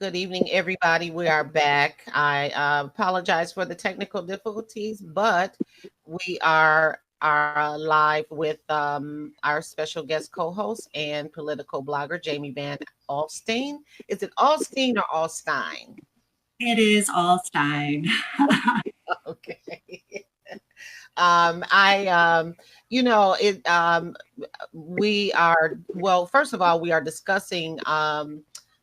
Good evening, everybody. We are back. I apologize for the technical difficulties, but we are live with our special guest co-host and political blogger, Jami Van Alstine. Is it Alstine or Alstine? It is Alstine. Okay. I you know, it we are well, first of all, we are discussing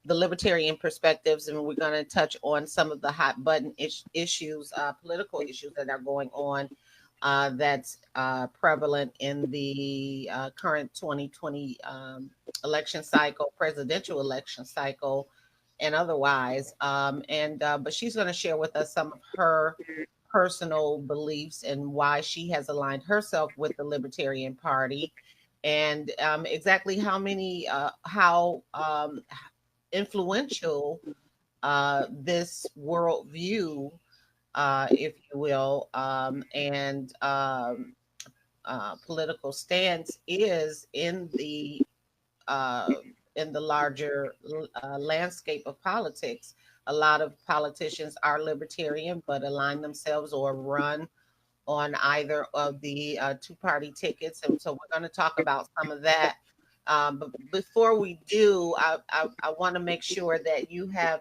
the libertarian perspectives, and we're going to touch on some of the hot button issues, political issues that are going on, that's prevalent in the current 2020 election cycle, presidential election cycle, and otherwise. And But she's going to share with us some of her personal beliefs and why she has aligned herself with the Libertarian Party, and exactly how influential this worldview, if you will, and political stance is uh, in the larger landscape of politics. A lot of politicians are libertarian, but align themselves or run on either of the two-party tickets, and so we're going to talk about some of that. But before we do, I want to make sure that you have,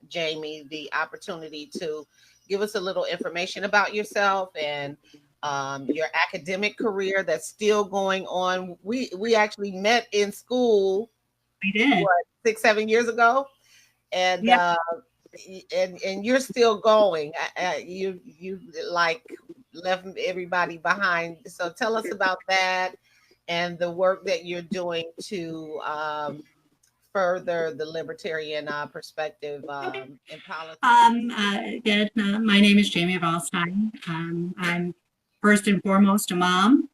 Jami, the opportunity to give us a little information about yourself and your academic career that's still going on. We actually met in school, We did. what, 6, 7 years ago, and Yeah. and you're still going. You like left everybody behind. So tell us about that and the work that you're doing to further the libertarian perspective Okay. in politics. Again, my name is Jami Van Alstine. I'm first and foremost a mom.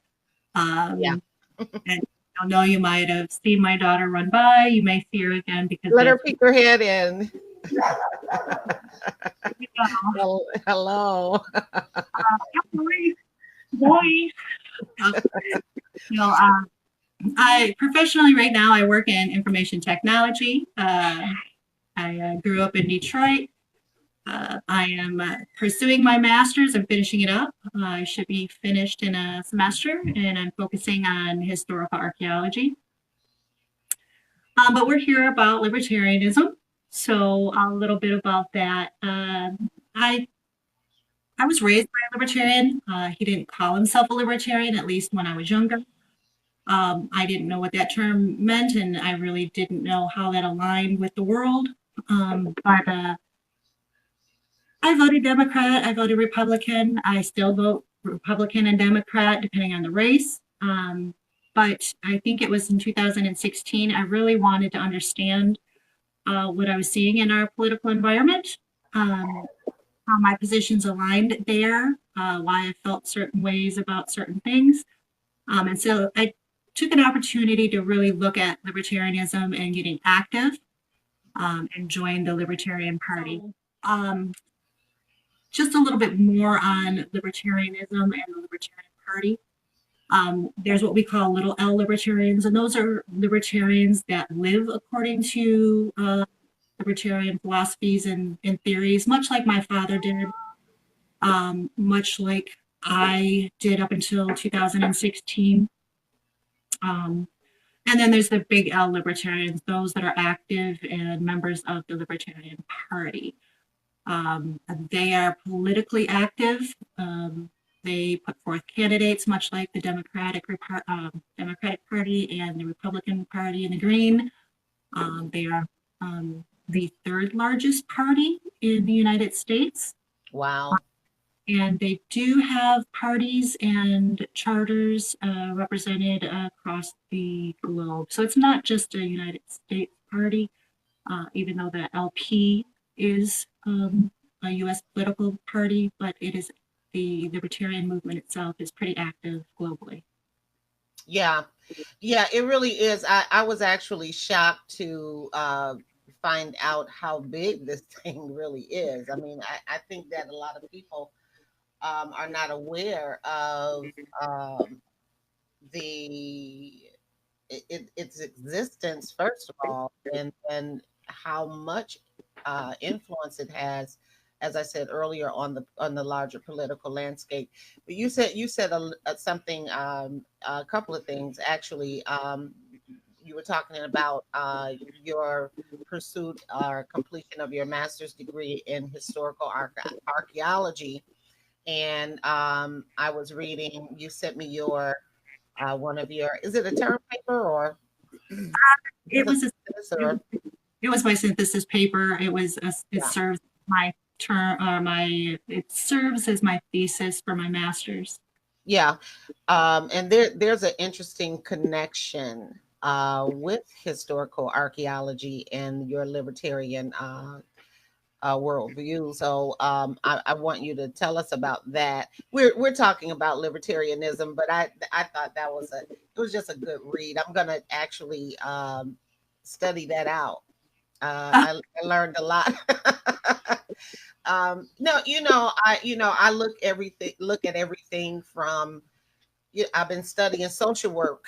Yeah, And I know you might have seen my daughter run by. You may see her again because let her it's peek her head in. you know, Hello. boy, boy. Uh, you know, I professionally right now I work in information technology. I grew up in Detroit. I am pursuing my master's. I'm finishing it up. I should be finished in a semester, and I'm focusing on historical archaeology. But we're here about libertarianism. So a little bit about that. I was raised by a libertarian. He didn't call himself a libertarian, at least when I was younger. I didn't know what that term meant, and I really didn't know how that aligned with the world. But I voted Democrat. I voted Republican. I still vote Republican and Democrat, depending on the race. But I think it was in 2016, I really wanted to understand what I was seeing in our political environment, how my positions aligned there, why I felt certain ways about certain things. And so I took an opportunity to really look at libertarianism and getting active, and joined the Libertarian Party. Um, just a little bit more on libertarianism and the Libertarian Party. There's what we call little L libertarians, and those are libertarians that live according to libertarian philosophies and theories, much like my father did, much like I did up until 2016. Um, and then there's the big L libertarians, those that are active and members of the Libertarian Party. They are politically active. They put forth candidates, much like the Democratic Party and the Republican Party and the Green. They are the third largest party in the United States. Wow. And they do have parties and charters represented across the globe. So it's not just a United States party, even though the LP is a U.S. political party, but it is the libertarian movement itself is pretty active globally. Yeah. Yeah, it really is. I was actually shocked to find out how big this thing really is. I mean, I think that a lot of people are not aware of the its existence, first of all, and how much influence it has, as I said earlier, on the larger political landscape. But you said something, a couple of things actually. You were talking about your pursuit or completion of your master's degree in historical archaeology, and I was reading. You sent me your one of your. Is it a term paper or? It was a, Or, it was my synthesis paper. It yeah. serves my term or it serves as my thesis for my master's. Yeah, and there's an interesting connection with historical archaeology and your libertarian worldview. So I want you to tell us about that. We're talking about libertarianism, but I thought it was just a good read. I'm gonna actually study that out. I learned a lot. No, I look at everything from, I've been studying social work.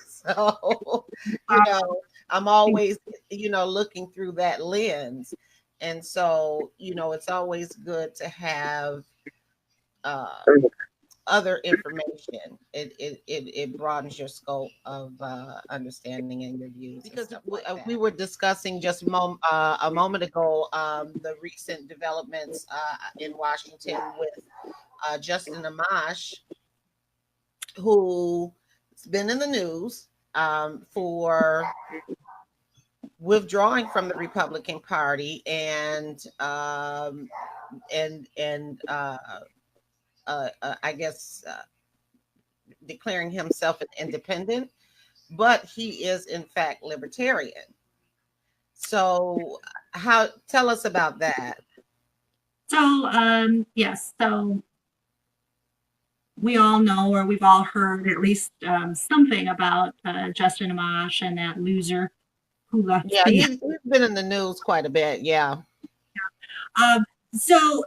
So, you know, I'm always, looking through that lens. And so, it's always good to have uh, other information. It broadens your scope of understanding and your views. Because we were discussing just a moment ago the recent developments in Washington with Justin Amash, who's been in the news for withdrawing from the Republican Party and I guess declaring himself an independent, but he is in fact libertarian. So, tell us about that? So, yes, so we all know, or we've all heard at least something about Justin Amash and that loser who left Yeah, the. he's been in the news quite a bit. Yeah. So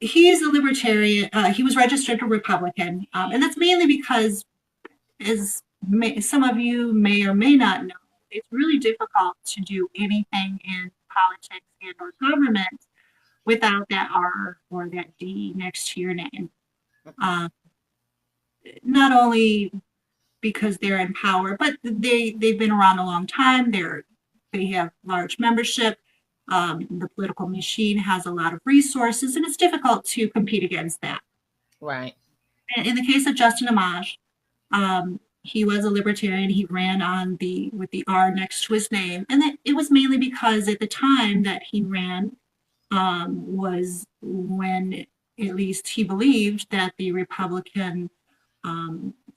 he's a libertarian. He was registered a Republican, and that's mainly because, as some of you may or may not know, it's really difficult to do anything in politics and or government without that R or that D next to your name. Not only because they're in power, but they've been around a long time. They have large membership. The political machine has a lot of resources, and it's difficult to compete against that. Right. In the case of Justin Amash, he was a libertarian. He ran with the R next to his name, and that it was mainly because at the time that he ran was when at least he believed that the Republican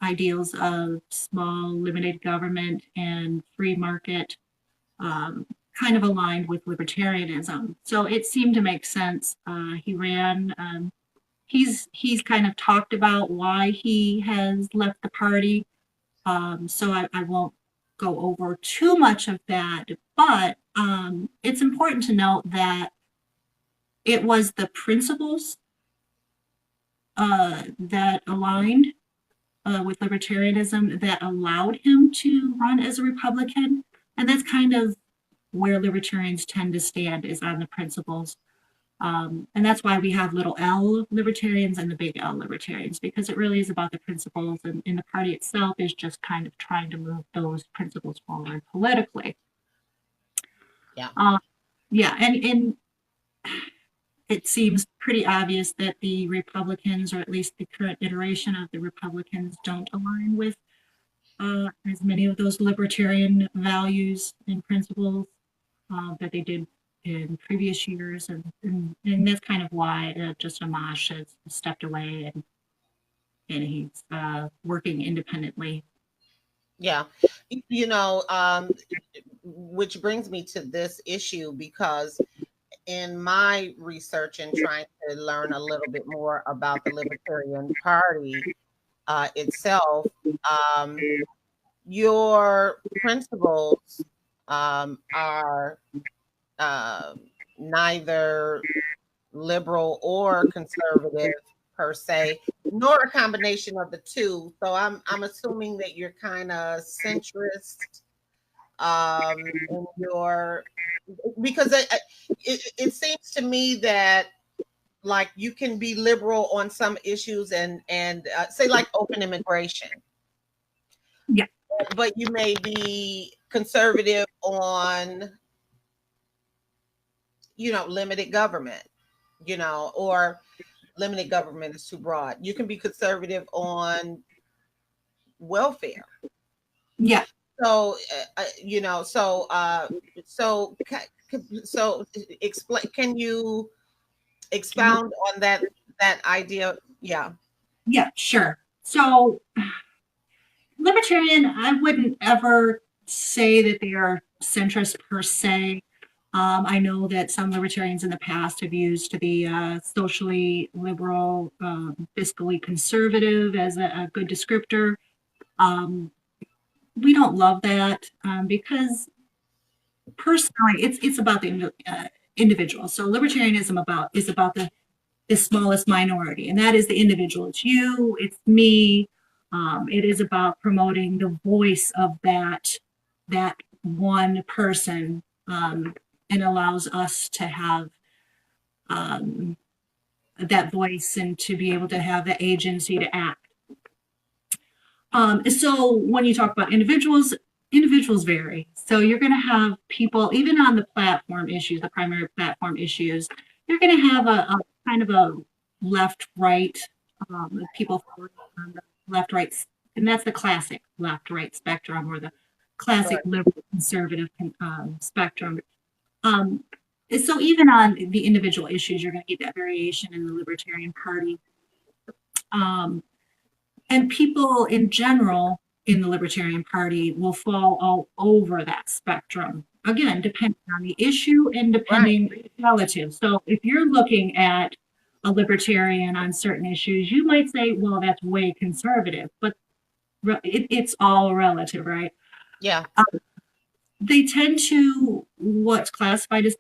ideals of small, limited government and free market kind of aligned with libertarianism. So it seemed to make sense. He ran. He's kind of talked about why he has left the party. So I won't go over too much of that, but it's important to note that it was the principles that aligned with libertarianism that allowed him to run as a Republican. And that's kind of where libertarians tend to stand, is on the principles. And that's why we have little L libertarians and the big L libertarians, because it really is about the principles, and the party itself is just kind of trying to move those principles forward politically. Yeah. Yeah, and it seems pretty obvious that the Republicans, or at least the current iteration of the Republicans, don't align with as many of those libertarian values and principles that they did in previous years. And that's kind of why Justin Amash has stepped away and he's working independently. Yeah. Which brings me to this issue, because in my research and trying to learn a little bit more about the Libertarian Party itself, your principles are neither liberal or conservative per se, nor a combination of the two. So I'm assuming that you're kind of centrist, in your, because it seems to me that like you can be liberal on some issues and say like open immigration, Yeah. but you may be conservative on, limited government, or limited government is too broad. You can be conservative on welfare. Yeah. So, so explain. Can you expound on that idea? Yeah. Yeah, sure. So libertarian, I wouldn't ever say that they are centrist per se. I know that some libertarians in the past have used the socially liberal, fiscally conservative as a good descriptor. We don't love that because personally, it's about the individual. So libertarianism is about the smallest minority, and that is the individual. It's you, it's me. It is about promoting the voice of that one person, and allows us to have that voice and to be able to have the agency to act. So when you talk about individuals vary. So you're going to have people, even on the platform issues, the primary platform issues, you're going to have a kind of a left-right, people on the left-right, and that's the classic left-right spectrum, or the classic liberal conservative spectrum. So even on the individual issues, you're going to get that variation in the Libertarian Party. And people in general in the Libertarian Party will fall all over that spectrum. Again, depending on the issue and depending relative. So if you're looking at a libertarian on certain issues, you might say, well, that's way conservative, but it's all relative, right? Yeah. They tend to, what's classified as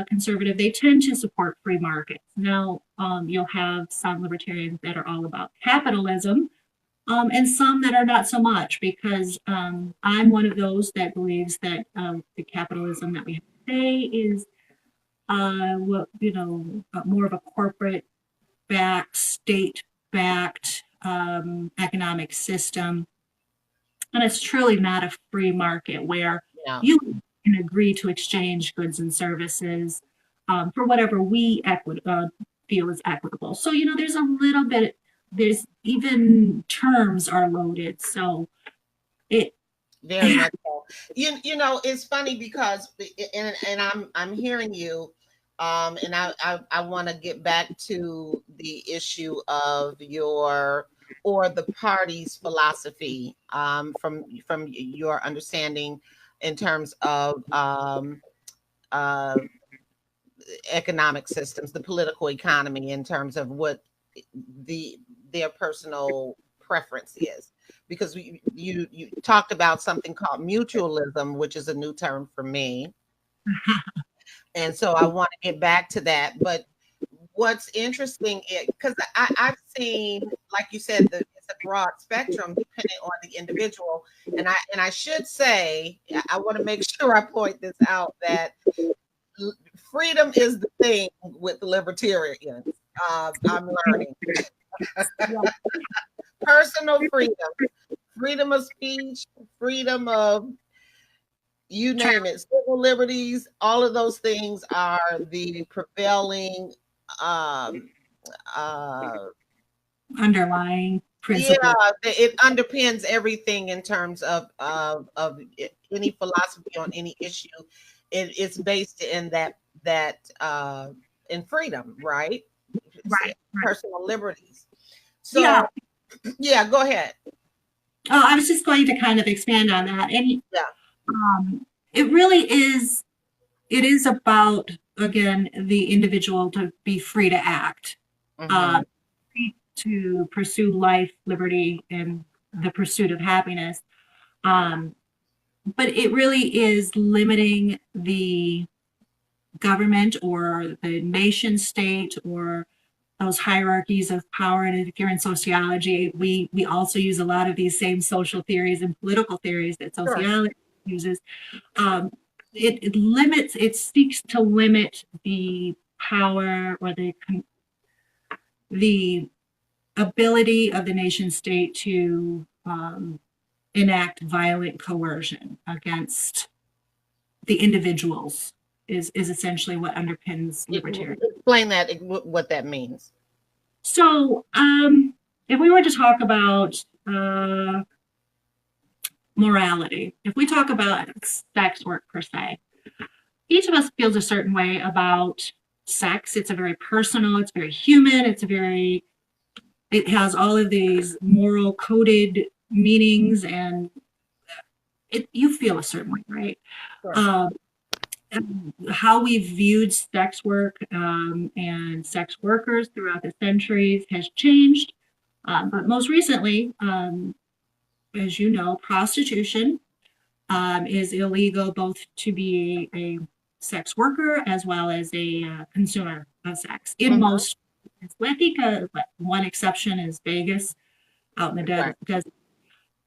conservative, they tend to support free markets. Now, you'll have some libertarians that are all about capitalism, and some that are not so much, because I'm one of those that believes that the capitalism that we have today is more of a corporate-backed, state-backed economic system. And it's truly not a free market where you can agree to exchange goods and services for whatever we feel is equitable. So, there's a little bit, there's even terms are loaded. So it very much so. It's funny because, and I'm hearing you, and I want to get back to the issue of the party's philosophy, from your understanding in terms of economic systems, the political economy, in terms of what their personal preference is. Because you talked about something called mutualism, which is a new term for me. And so I want to get back to that. But what's interesting is, because I've seen, like you said, it's a broad spectrum depending on the individual. And I should say, I want to make sure I point this out, that freedom is the thing with the libertarians. I'm learning. Personal freedom of speech, freedom of, you name it, civil liberties, all of those things are the prevailing underlying principle. Yeah, it underpins everything in terms of any philosophy on any issue. It's based in that in freedom, right? Right. Personal liberties. So yeah, go ahead. Oh, I was just going to kind of expand on that. And it really is, it is about, again, the individual to be free to act, free to pursue life, liberty, and the pursuit of happiness. But it really is limiting the government or the nation state or those hierarchies of power. And if you're in sociology, we also use a lot of these same social theories and political theories that sociology uses, it seeks to limit the power or the ability of the nation state to enact violent coercion against the individuals is essentially what underpins libertarianism. Explain that, what that means. So if we were to talk about morality, if we talk about sex work per se, each of us feels a certain way about sex. It's a very personal, it's very human, it has all of these moral coded meanings, and you feel a certain way, right? Sure. How we've viewed sex work and sex workers throughout the centuries has changed. But most recently, as you know, prostitution is illegal, both to be a sex worker as well as a consumer of sex. In most, I think one exception is Vegas, out in the desert. Right.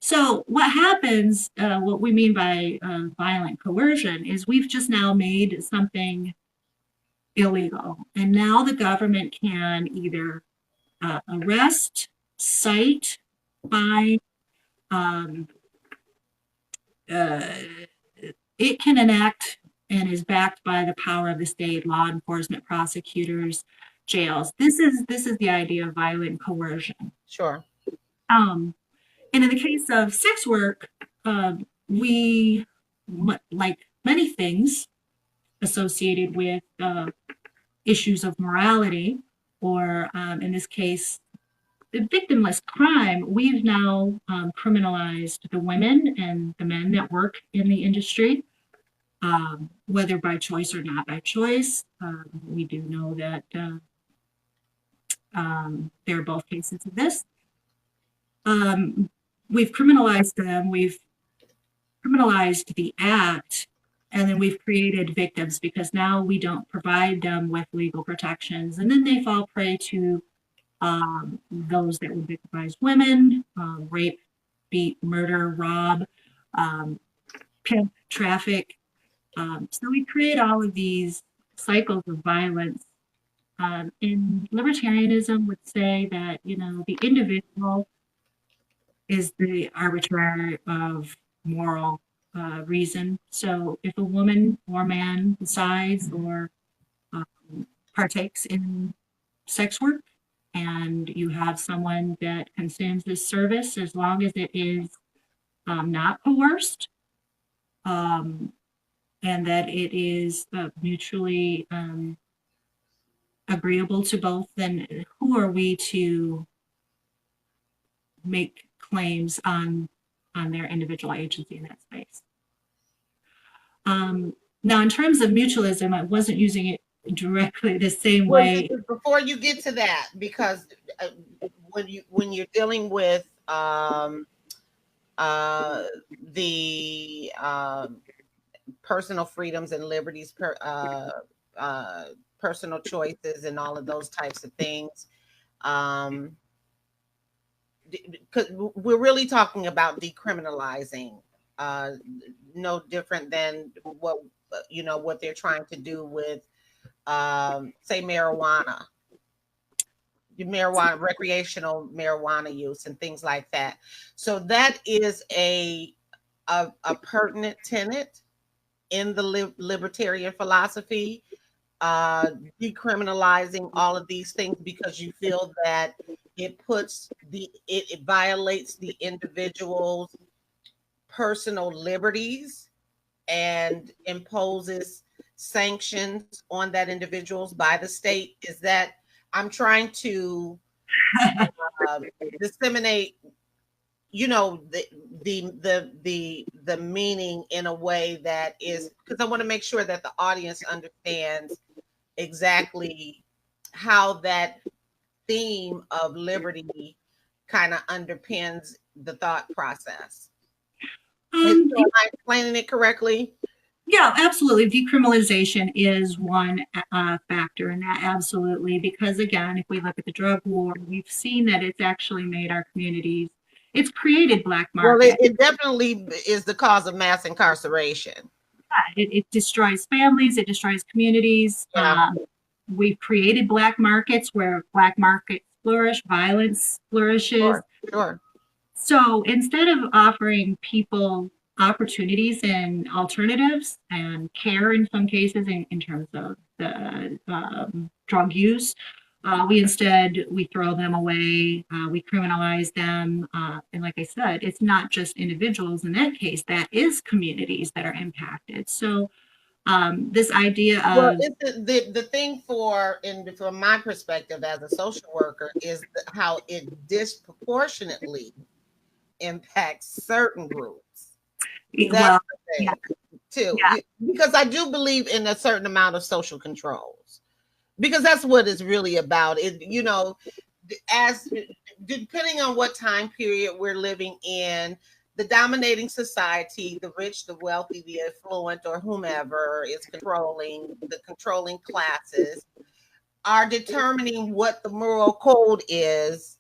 So what happens, what we mean by violent coercion, is we've just now made something illegal. And now the government can either arrest, cite, fine, it can enact and is backed by the power of the state, law enforcement, prosecutors, jails. This is the idea of violent coercion. Sure. And in the case of sex work, we, like many things associated with issues of morality, or in this case, the victimless crime, we've now criminalized the women and the men that work in the industry, whether by choice or not by choice. We do know that there are both cases of this. We've criminalized them, we've criminalized the act, and then we've created victims because now we don't provide them with legal protections. And then they fall prey to those that would victimize women, rape, beat, murder, rob, pimp, traffic. So we create all of these cycles of violence. And libertarianism would say that, the individual is the arbiter of moral reason. So if a woman or man decides or partakes in sex work, and you have someone that consumes this service, as long as it is not coerced, and that it is mutually agreeable to both, then who are we to make claims on their individual agency in that space? Now, in terms of mutualism, I wasn't using it directly the same way. Before you get to that, because when you're dealing with the personal freedoms and liberties, personal choices, and all of those types of things, because we're really talking about decriminalizing, no different than what they're trying to do with say marijuana, recreational marijuana use and things like that. So that is a pertinent tenet in the libertarian philosophy, decriminalizing all of these things, because you feel that it violates the individual's personal liberties and imposes sanctions on that individuals by the state. Is that I'm trying to disseminate, the meaning in a way that is, because I want to make sure that the audience understands exactly how that theme of liberty kind of underpins the thought process. Am I explaining it correctly? Yeah, absolutely. Decriminalization is one factor in that, absolutely. Because again, if we look at the drug war, we've seen that it's actually made our communities it's created black Well, market. it definitely is the cause of mass incarceration. It destroys families, it destroys communities. Yeah. We've created black markets where black markets flourish, violence flourishes. Sure. So instead of offering people opportunities and alternatives and care in some cases in terms of the drug use, we throw them away, we criminalize them. And like I said, it's not just individuals in that case, that is communities that are impacted. So this idea of the thing from my perspective as a social worker is how it disproportionately impacts certain groups. That's the thing, too. Yeah. Because I do believe in a certain amount of social controls, because that's what it's really about. It, as depending on what time period we're living in, the dominating society, the rich, the wealthy, the affluent, or whomever is the controlling classes, are determining what the moral code is,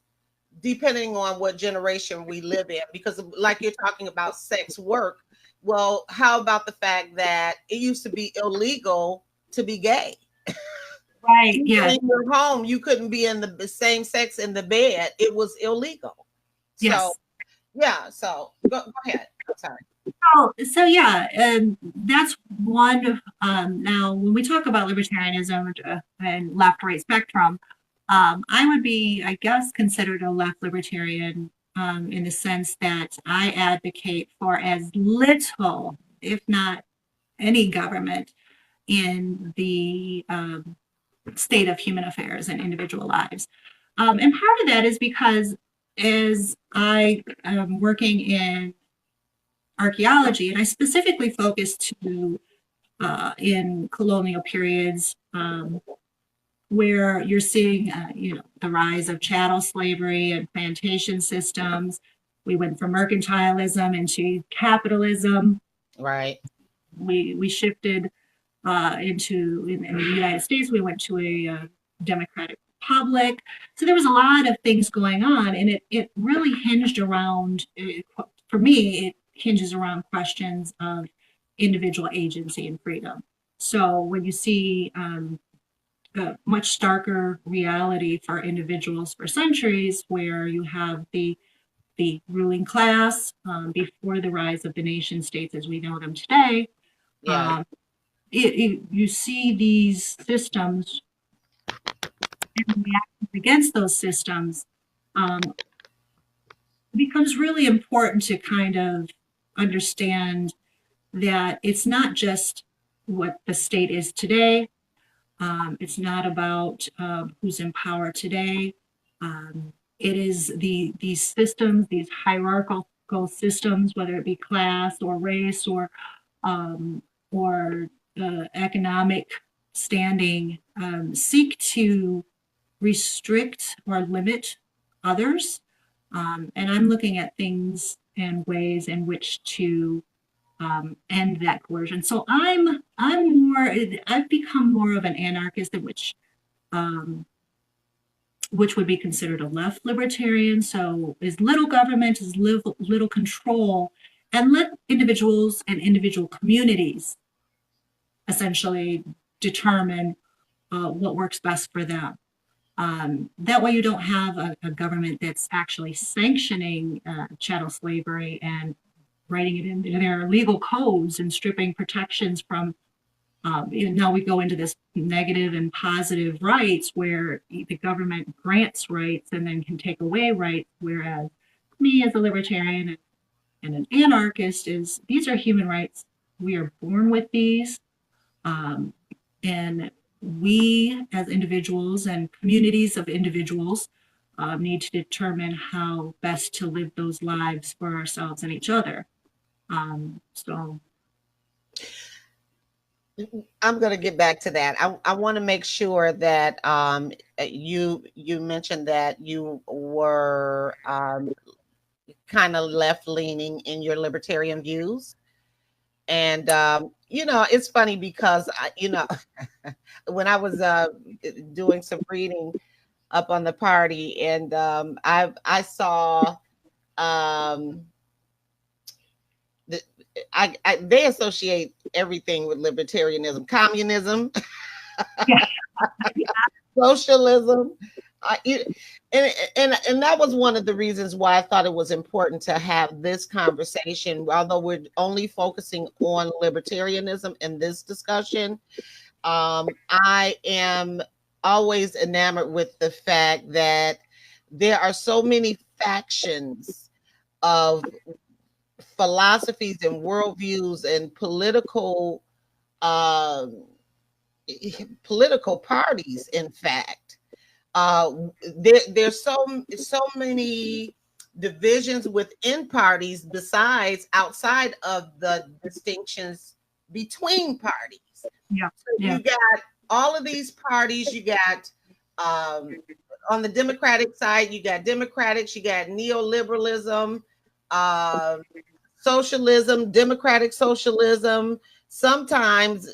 depending on what generation we live in. Because like you're talking about sex work, well, how about the fact that it used to be illegal to be gay? Right. Yeah. In your home, you couldn't be in the same sex in the bed. It was illegal. Yes. So, yeah. So go ahead. I'm sorry. So yeah, and that's one. Now, when we talk about libertarianism and left-right spectrum, I would be, I guess, considered a left libertarian in the sense that I advocate for as little, if not any, government in the state of human affairs and individual lives. And part of that is because as I am working in archaeology, and I specifically focused to in colonial periods where you're seeing, the rise of chattel slavery and plantation systems. We went from mercantilism into capitalism. Right. We shifted in the United States. We went to a democratic republic. So there was a lot of things going on, and it really hinged around, for me, it hinges around questions of individual agency and freedom. So when you see a much starker reality for individuals for centuries, where you have the ruling class before the rise of the nation states as we know them today, you see these systems and reactions against those systems. It becomes really important to kind of understand that it's not just what the state is today. It's not about who's in power today. It is these systems, these hierarchical systems, whether it be class or race or economic standing, seek to restrict or limit others. And I'm looking at things and ways in which to end that coercion. So I've become more of an anarchist, which would be considered a left libertarian. So as little government, as little control, and let individuals and individual communities essentially determine what works best for them. That way you don't have a government that's actually sanctioning chattel slavery and writing it into their legal codes and stripping protections from, now we go into this negative and positive rights where the government grants rights and then can take away rights, whereas me as a libertarian and an anarchist these are human rights. We are born with these. And we as individuals and communities of individuals need to determine how best to live those lives for ourselves and each other. So I'm going to get back to that. I want to make sure that you mentioned that you were kind of left leaning in your libertarian views. And, it's funny because, when I was doing some reading up on the party, and I saw um, they associate everything with libertarianism, communism, Yeah. socialism. And that was one of the reasons why I thought it was important to have this conversation. Although we're only focusing on libertarianism in this discussion, I am always enamored with the fact that there are so many factions of philosophies and worldviews and um, political parties. In fact, there's so many divisions within parties besides outside of the distinctions between parties. Yeah. So you got all of these parties. You got on the Democratic side, you got Democrats, you got neoliberalism, socialism, democratic socialism, sometimes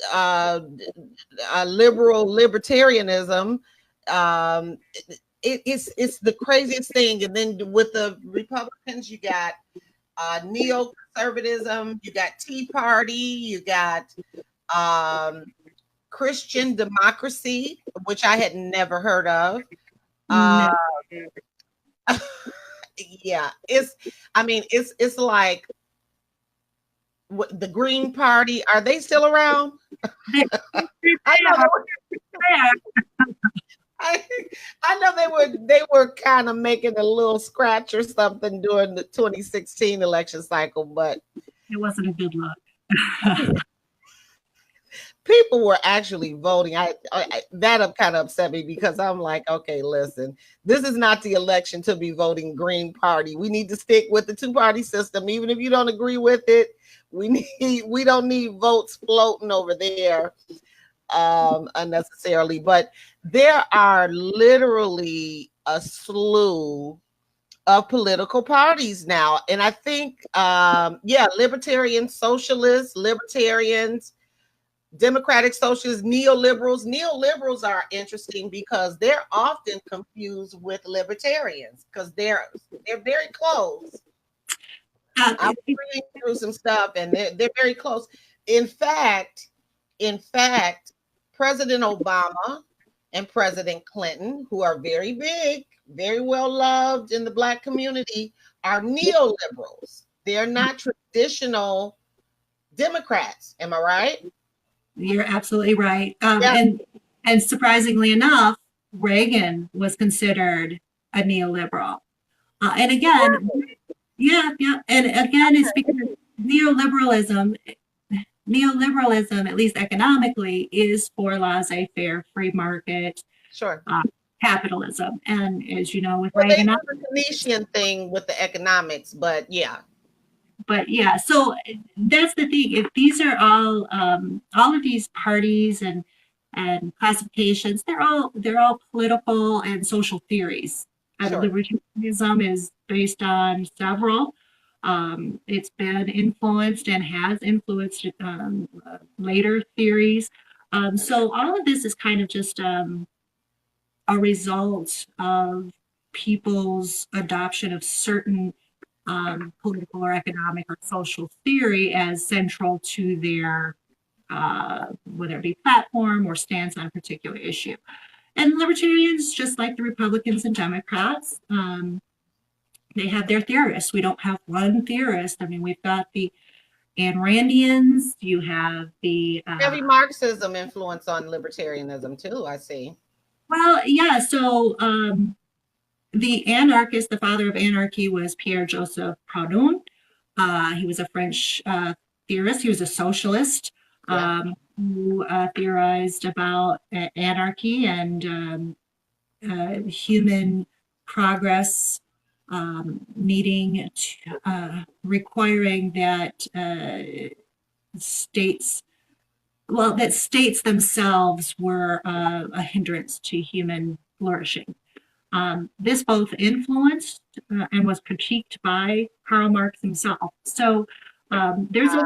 liberal libertarianism. It's the craziest thing. And then with the Republicans, you got neoconservatism, you got Tea Party, you got Christian democracy, which I had never heard of. Yeah, it's like the Green Party. Are they still around? I know they were kind of making a little scratch or something during the 2016 election cycle, but it wasn't a good look. People were actually voting. That kind of upset me because I'm like, okay, listen, this is not the election to be voting Green Party. We need to stick with the two-party system, even if you don't agree with it. We don't need votes floating over there unnecessarily. But there are literally a slew of political parties now, and I think, libertarians, socialists, libertarians, democratic socialists, neoliberals. Neoliberals are interesting because they're often confused with libertarians because they're very close. I was reading through some stuff and they're very close. In fact, President Obama and President Clinton, who are very big, very well loved in the Black community, are neoliberals. They're not traditional Democrats. Am I right? You're absolutely right. And surprisingly enough, Reagan was considered a neoliberal. And again, and again, it's because neoliberalism, at least economically, is for laissez-faire, free market, capitalism. And as you know, with Reagan, they do the Keynesian thing with the economics, but yeah. So that's the thing. If these are all of these parties and classifications, they're all political and social theories. Libertarianism is based on several. It's been influenced and has influenced later theories. So all of this is kind of just a result of people's adoption of certain political or economic or social theory as central to their whether it be platform or stance on a particular issue. And libertarians, just like the Republicans and Democrats, they have their theorists. We don't have one theorist. I mean, we've got the Ayn Randians, you have the heavy Marxism influence on libertarianism too, I see. Well, yeah, so the anarchist, the father of anarchy, was Pierre-Joseph Proudhon. He was a French theorist. He was a socialist who theorized about anarchy and human progress requiring that states themselves were a hindrance to human flourishing. This both influenced and was critiqued by Karl Marx himself. So there's a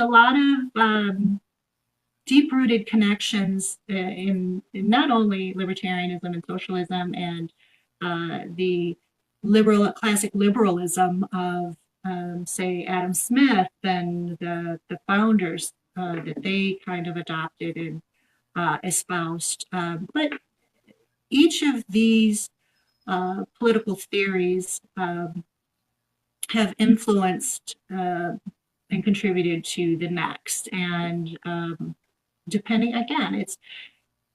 lot of deep-rooted connections in not only libertarianism and socialism and the classic liberalism of, say, Adam Smith and the founders that they kind of adopted and espoused. But each of these political theories have influenced and contributed to the next. And depending, again, it's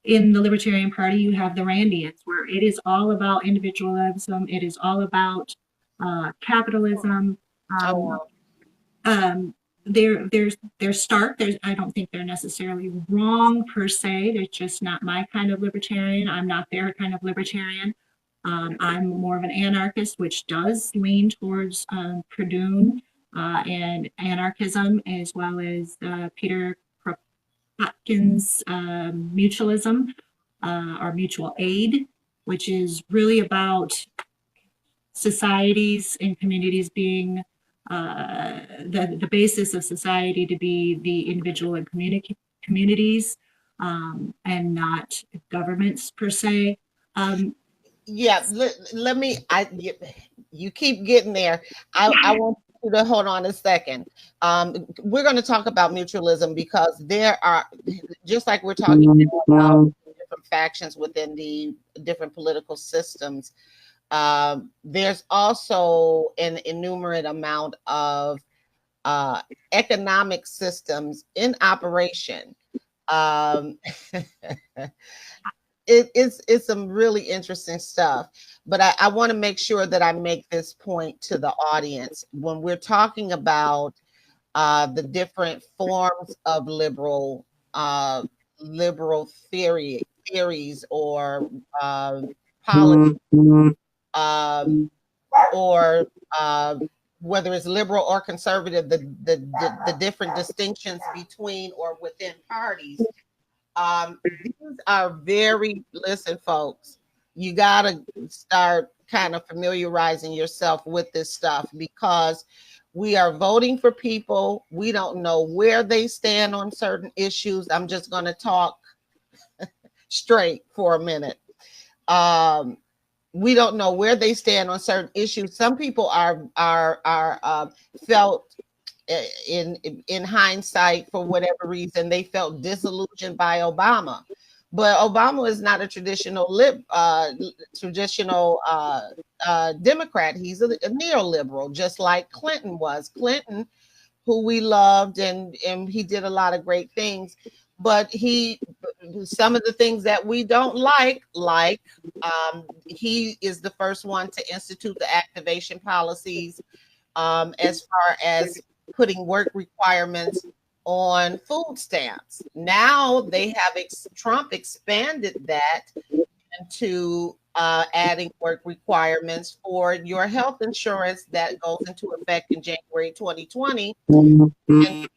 in the Libertarian Party, you have the Randians, where it is all about individualism. It is all about capitalism. They're stark. I don't think they're necessarily wrong per se. They're just not my kind of libertarian. I'm not their kind of libertarian. I'm more of an anarchist, which does lean towards Purdue and anarchism, as well as Peter Kropotkin's mutualism or mutual aid, which is really about societies and communities being the basis of society to be the individual and communities and not governments per se. Let me, you keep getting there. I want you to hold on a second. We're going to talk about mutualism because there are, just like we're talking about different factions within the different political systems, there's also an innumerable amount of economic systems in operation. It's some really interesting stuff, but I want to make sure that I make this point to the audience when we're talking about the different forms of liberal theories or policy, or whether it's liberal or conservative, the different distinctions between or within parties. These are listen, folks, you got to start kind of familiarizing yourself with this stuff because we are voting for people. We don't know where they stand on certain issues. I'm just going to talk straight for a minute. We don't know where they stand on certain issues. Some people are felt in hindsight, for whatever reason, they felt disillusioned by Obama. But Obama is not a traditional Democrat. He's a neoliberal, just like Clinton was. Clinton, who we loved, and he did a lot of great things. But some of the things that we don't like, he is the first one to institute the activation policies as far as putting work requirements on food stamps. Now Trump expanded that into adding work requirements for your health insurance that goes into effect in January 2020. And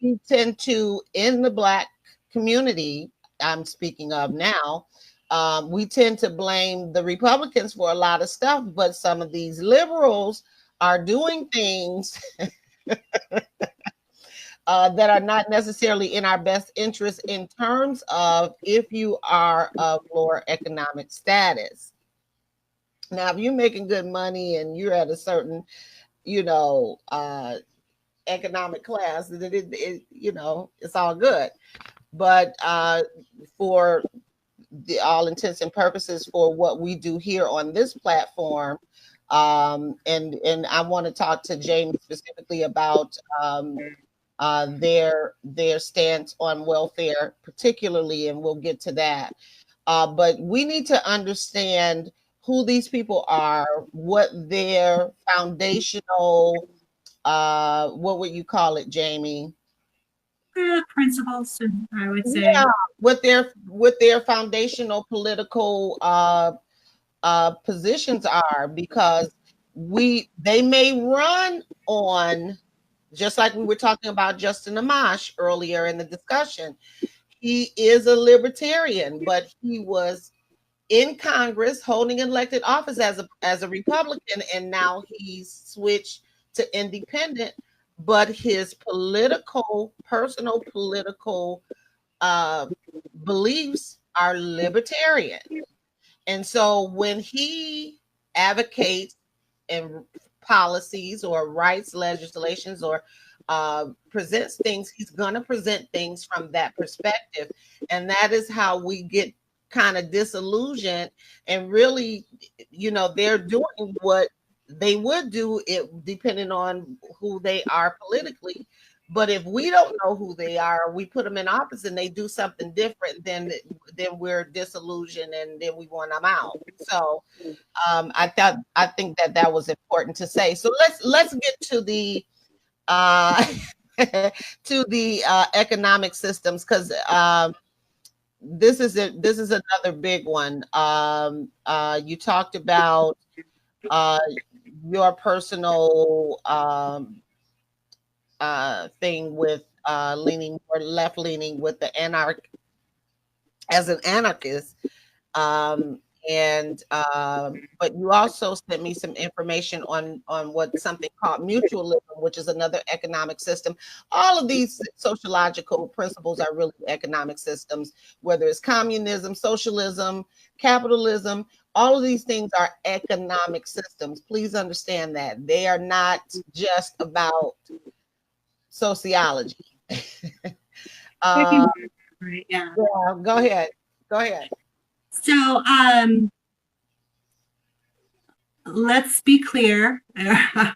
we tend to, in the Black community I'm speaking of now, we tend to blame the Republicans for a lot of stuff, but some of these liberals are doing things that are not necessarily in our best interest in terms of if you are of lower economic status. Now, if you're making good money and you're at a certain, economic class, it's all good. But for all intents and purposes, for what we do here on this platform, and I want to talk to Jami specifically about their stance on welfare, particularly, and we'll get to that. But we need to understand who these people are, what their foundational, what would you call it, Jami? Principles, I would say. Yeah, with their foundational political positions are, because they may run on, just like we were talking about Justin Amash earlier in the discussion. He is a libertarian, but he was in Congress holding elected office as a Republican, and now he's switched to independent. But his personal political beliefs are libertarian. And so when he advocates and policies or rights legislations or presents things, he's going to present things from that perspective. And that is how we get kind of disillusioned. And really, they're doing what they would do it depending on who they are politically. But if we don't know who they are, we put them in office and they do something different, then we're disillusioned and then we want them out. So I think that was important to say. So let's get to the to the economic systems, because this is another big one. You talked about your personal thing with leaning or left leaning with the as an anarchist. But you also sent me some information on what something called mutualism, which is another economic system. All of these sociological principles are really economic systems, whether it's communism, socialism, capitalism. All of these things are economic systems. Please understand that they are not just about sociology. Right, yeah. Go ahead. So let's be clear.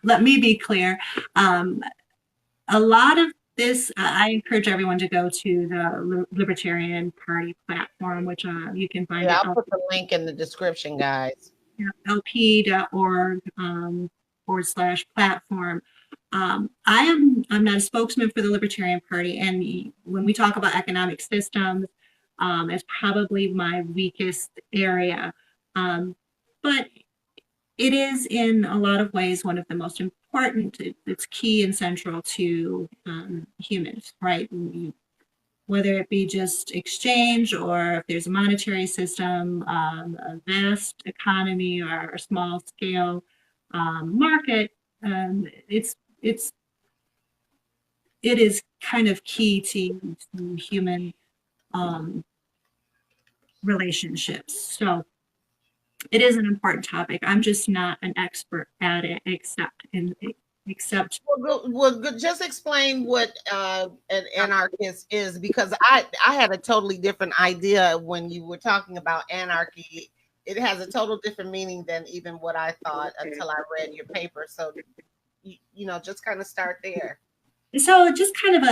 Let me be clear. A lot of this, I encourage everyone to go to the Libertarian Party platform, which you can find. Yeah, I'll put the link in the description, guys. lp.org/platform. I'm not a spokesman for the Libertarian Party, and when we talk about economic systems, it's probably my weakest area. But it is in a lot of ways one of the most important. It's key and central to humans, right? Whether it be just exchange or if there's a monetary system, a vast economy or a small scale market, it is kind of key to human relationships. So it is an important topic. I'm just not an expert at it, except. Well, just explain what an anarchist is, because I had a totally different idea when you were talking about anarchy. It has a total different meaning than even what I thought until I read your paper. So, just kind of start there. So just kind of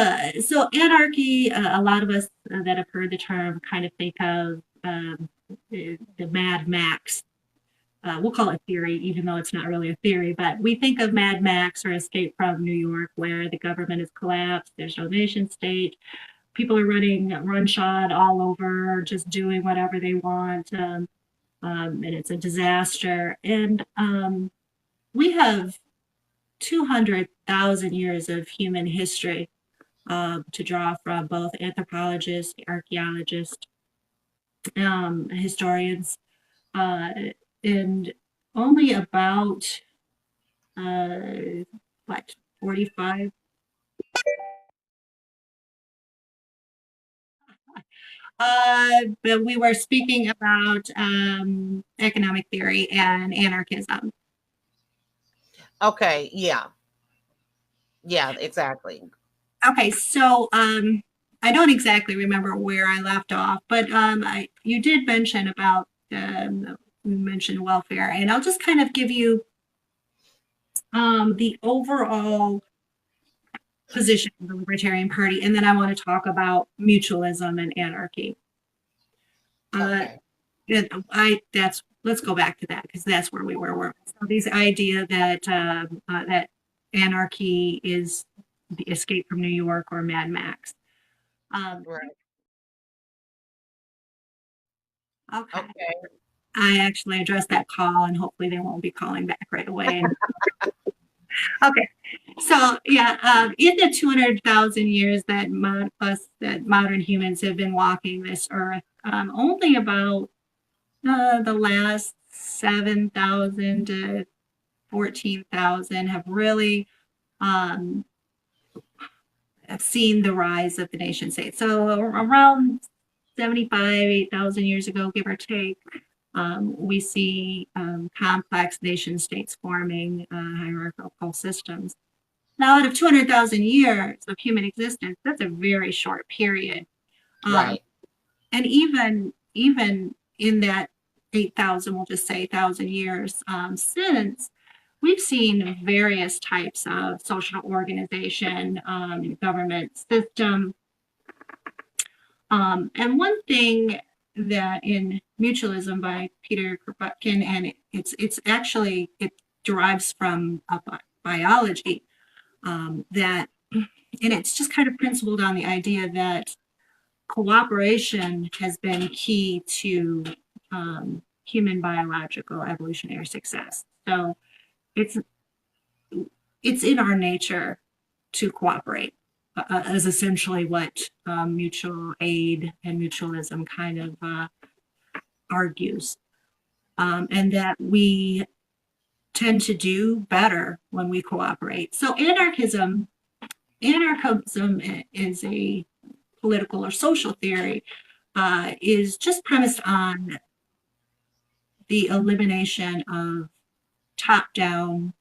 so anarchy, a lot of us that have heard the term kind of think of the Mad Max. We'll call it theory, even though it's not really a theory, but we think of Mad Max or Escape from New York, where the government has collapsed, there's no nation state, people are running runshod all over, just doing whatever they want, and it's a disaster. And we have 200,000 years of human history to draw from, both anthropologists, archaeologists, historians, and only about 45. But we were speaking about economic theory and anarchism. Okay, yeah, exactly. Okay, so I don't exactly remember where I left off, but you did mention about we mentioned welfare, and I'll just kind of give you the overall position of the Libertarian Party, and then I want to talk about mutualism and anarchy. Okay. Let's go back to that, because that's where we were. So this idea that that anarchy is the Escape from New York or Mad Max. Right. Okay. I actually addressed that call, and hopefully they won't be calling back right away. Okay. So yeah, in the 200,000 years that modern humans have been walking this earth, only about the last 7,000 to 14,000 have really have seen the rise of the nation state. So around 75, 8,000 years ago, give or take, We see complex nation states forming hierarchical systems. Now, out of 200,000 years of human existence, that's a very short period. Right. And even in that 8,000, we'll just say 1,000 years since, we've seen various types of social organization, government system. And one thing that in Mutualism by Peter Kropotkin, and it's actually, it derives from biology, that, and it's just kind of principled on the idea that cooperation has been key to human biological evolutionary success. So it's in our nature to cooperate, is essentially what mutual aid and mutualism kind of argues, and that we tend to do better when we cooperate. So anarchism is a political or social theory, is just premised on the elimination of top-down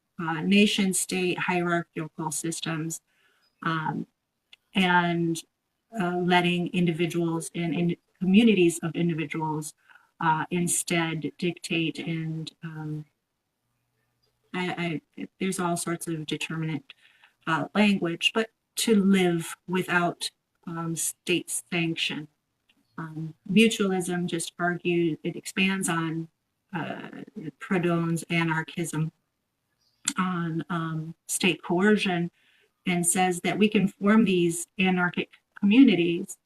nation-state hierarchical systems, and letting individuals and communities of individuals instead dictate, and there's all sorts of determinate language, but to live without state sanction. Mutualism just argues, it expands on Proudhon's anarchism on state coercion, and says that we can form these anarchic communities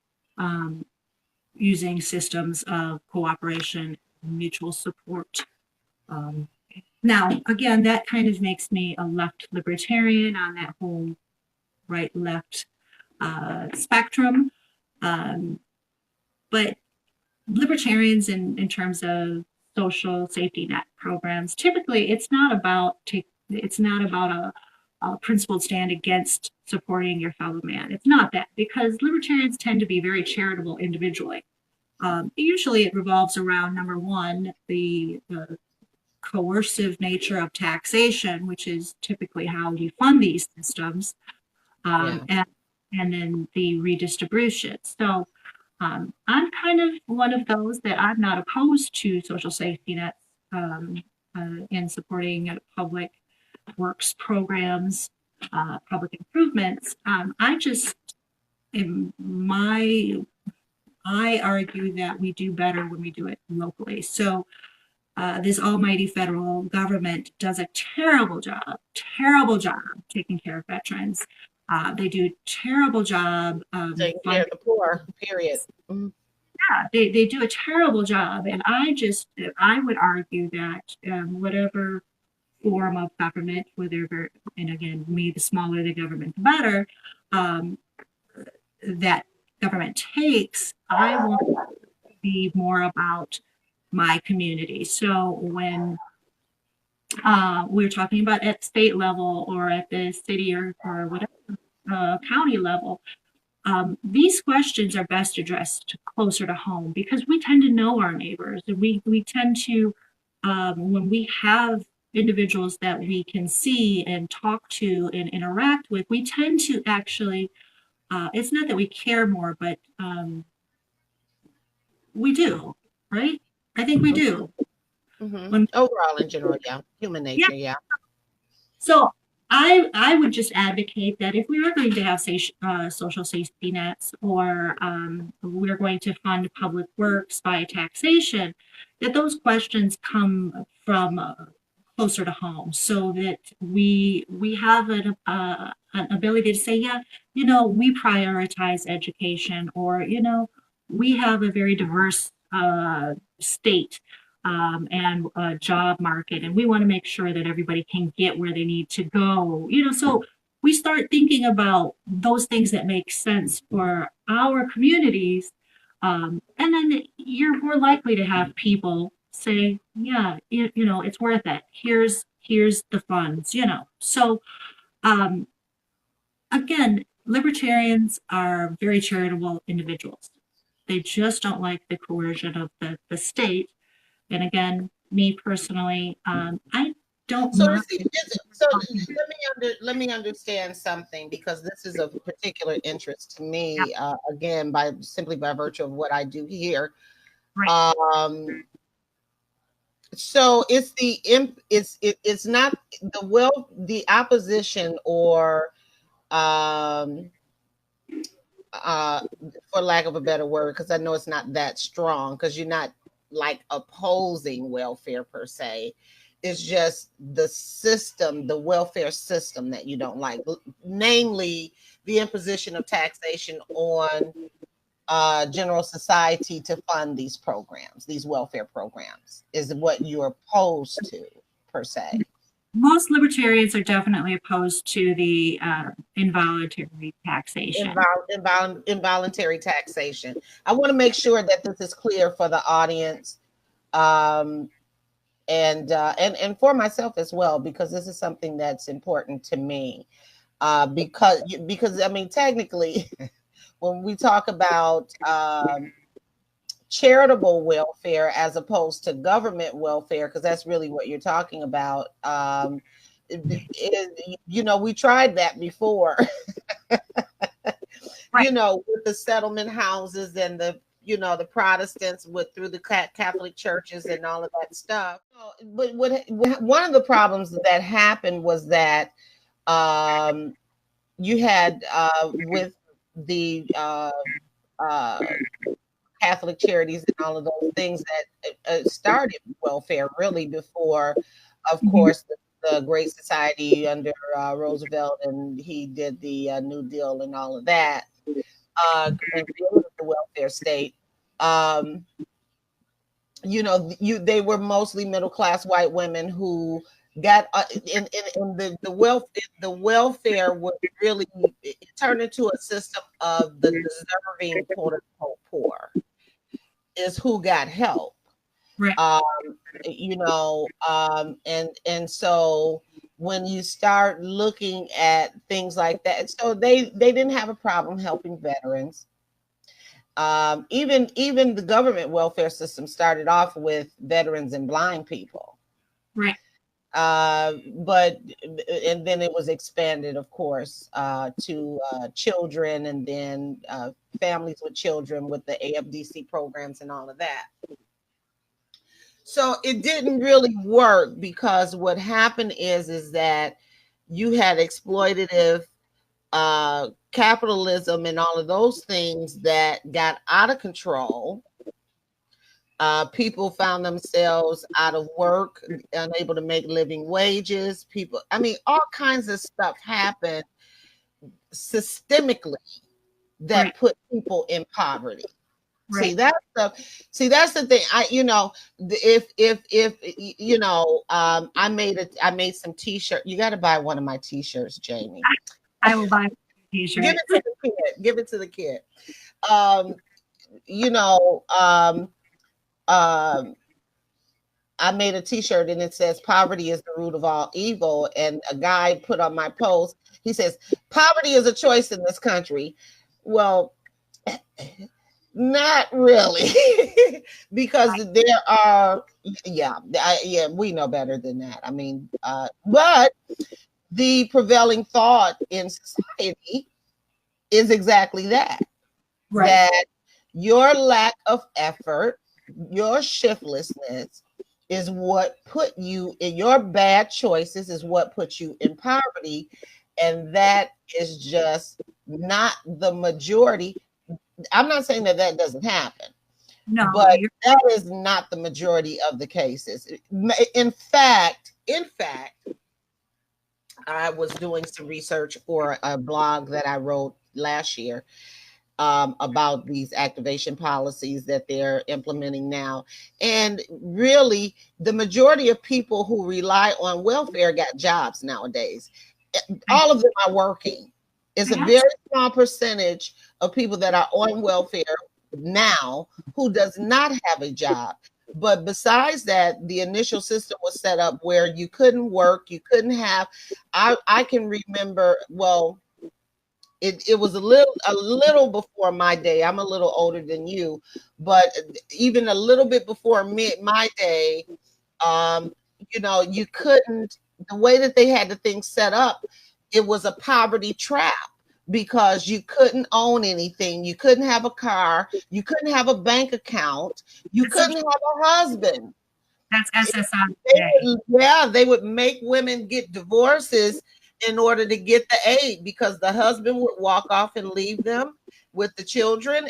using systems of cooperation and mutual support. Now, again, that kind of makes me a left libertarian on that whole right-left spectrum. But libertarians in terms of social safety net programs, typically it's not about a principled stand against supporting your fellow man. It's not that, because libertarians tend to be very charitable individually. Usually it revolves around, number one, the coercive nature of taxation, which is typically how you fund these systems, and then the redistribution. So I'm kind of one of those that I'm not opposed to social safety nets in supporting public works programs, public improvements. I argue that we do better when we do it locally. So this almighty federal government does a terrible job taking care of veterans. They do a terrible job taking care of the poor, period. Mm-hmm. Yeah, they do a terrible job. And I would argue that whatever form of government, whatever, and again, the smaller the government, the better, that government takes, I want to be more about my community. So when we're talking about at state level or at the city or whatever county level, these questions are best addressed closer to home, because we tend to know our neighbors, and we tend to, when we have individuals that we can see and talk to and interact with, we tend to actually, it's not that we care more, but we do, right? I think we do. Mm-hmm. Overall, in general, yeah, human nature, yeah. So I would just advocate that if we are going to have social safety nets, or we're going to fund public works by taxation, that those questions come from closer to home, so that we have an ability to say, yeah, we prioritize education, or we have a very diverse state and a job market, and we want to make sure that everybody can get where they need to go. So we start thinking about those things that make sense for our communities, and then you're more likely to have people say, yeah, it's worth it. Here's the funds. So again, libertarians are very charitable individuals. They just don't like the coercion of the state. And again, me personally, I don't So, mind. let me understand something, because this is of particular interest to Yeah, me. Again, by simply by virtue of what I do here. right. Um, so it's not the opposition, or um uh for lack of a better word, because I know it's not that strong, because you're not like opposing welfare per se. It's just the system, the welfare system, that you don't like, namely the imposition of taxation on general society to fund these programs, these welfare programs, is what you're opposed to per se. Most libertarians are definitely opposed to the involuntary taxation. Involuntary taxation. I want to make sure that this is clear for the audience, um, and for myself as well, because this is something that's important to me. Because I mean, technically, when we talk about charitable welfare as opposed to government welfare, because that's really what you're talking about. We tried that before, Right. with the settlement houses and the Protestants through the Catholic churches and all of that stuff. But one of the problems that happened was that you had with the uh, Catholic charities and all of those things that started welfare really before, of Mhm. course, the Great Society under Roosevelt, and he did the New Deal and all of that, and created the welfare state. Um, they were mostly middle class white women who got in the welfare was really, it turned into a system of the deserving, quote unquote, poor is who got help. Right. um and so when you start looking at things like that, so they didn't have a problem helping veterans. Even the government welfare system started off with veterans and blind people, Right. but and then it was expanded, of course, to children, and then families with children with the AFDC programs and all of that. So it didn't really work, because what happened is that you had exploitative capitalism and all of those things that got out of control. People found themselves out of work, unable to make living wages. People, I mean, all kinds of stuff happened systemically that Right. put people in poverty. See, Right. that's the thing. If I made some t-shirt. You got to buy one of my t-shirts, Jamie. I will buy a Give t-shirt. it to the kid. Give it to the kid. Um, you know, um, um, I made a t-shirt and it says poverty is the root of all evil. And a guy put on my post, he says, poverty is a choice in this country. Well, not really, because there are, yeah, we know better than that. I mean, but the prevailing thought in society is exactly that, Right. that your lack of effort, your shiftlessness is what put you in, your bad choices is what put you in poverty. And that is just not the majority. I'm not saying that that doesn't happen, No, but you're that is not the majority of the cases. In fact, I was doing some research for a blog that I wrote last year, about these activation policies that they're implementing now. And really, the majority of people who rely on welfare got jobs nowadays. right. All of them are working. It's a Yes. very small percentage of people that are on welfare now who does not have a job. But besides that, the initial system was set up where you couldn't work, you couldn't have. I can remember, well, It was a little before my day. I'm a little older than you, but even a little bit before my day, um, you couldn't, the way that they had the thing set up, it was a poverty trap because you couldn't own anything. You couldn't have a car. You couldn't have a bank account. You couldn't have a husband. That's SSI today. They would make women get divorces in order to get the aid because the husband would walk off and leave them with the children,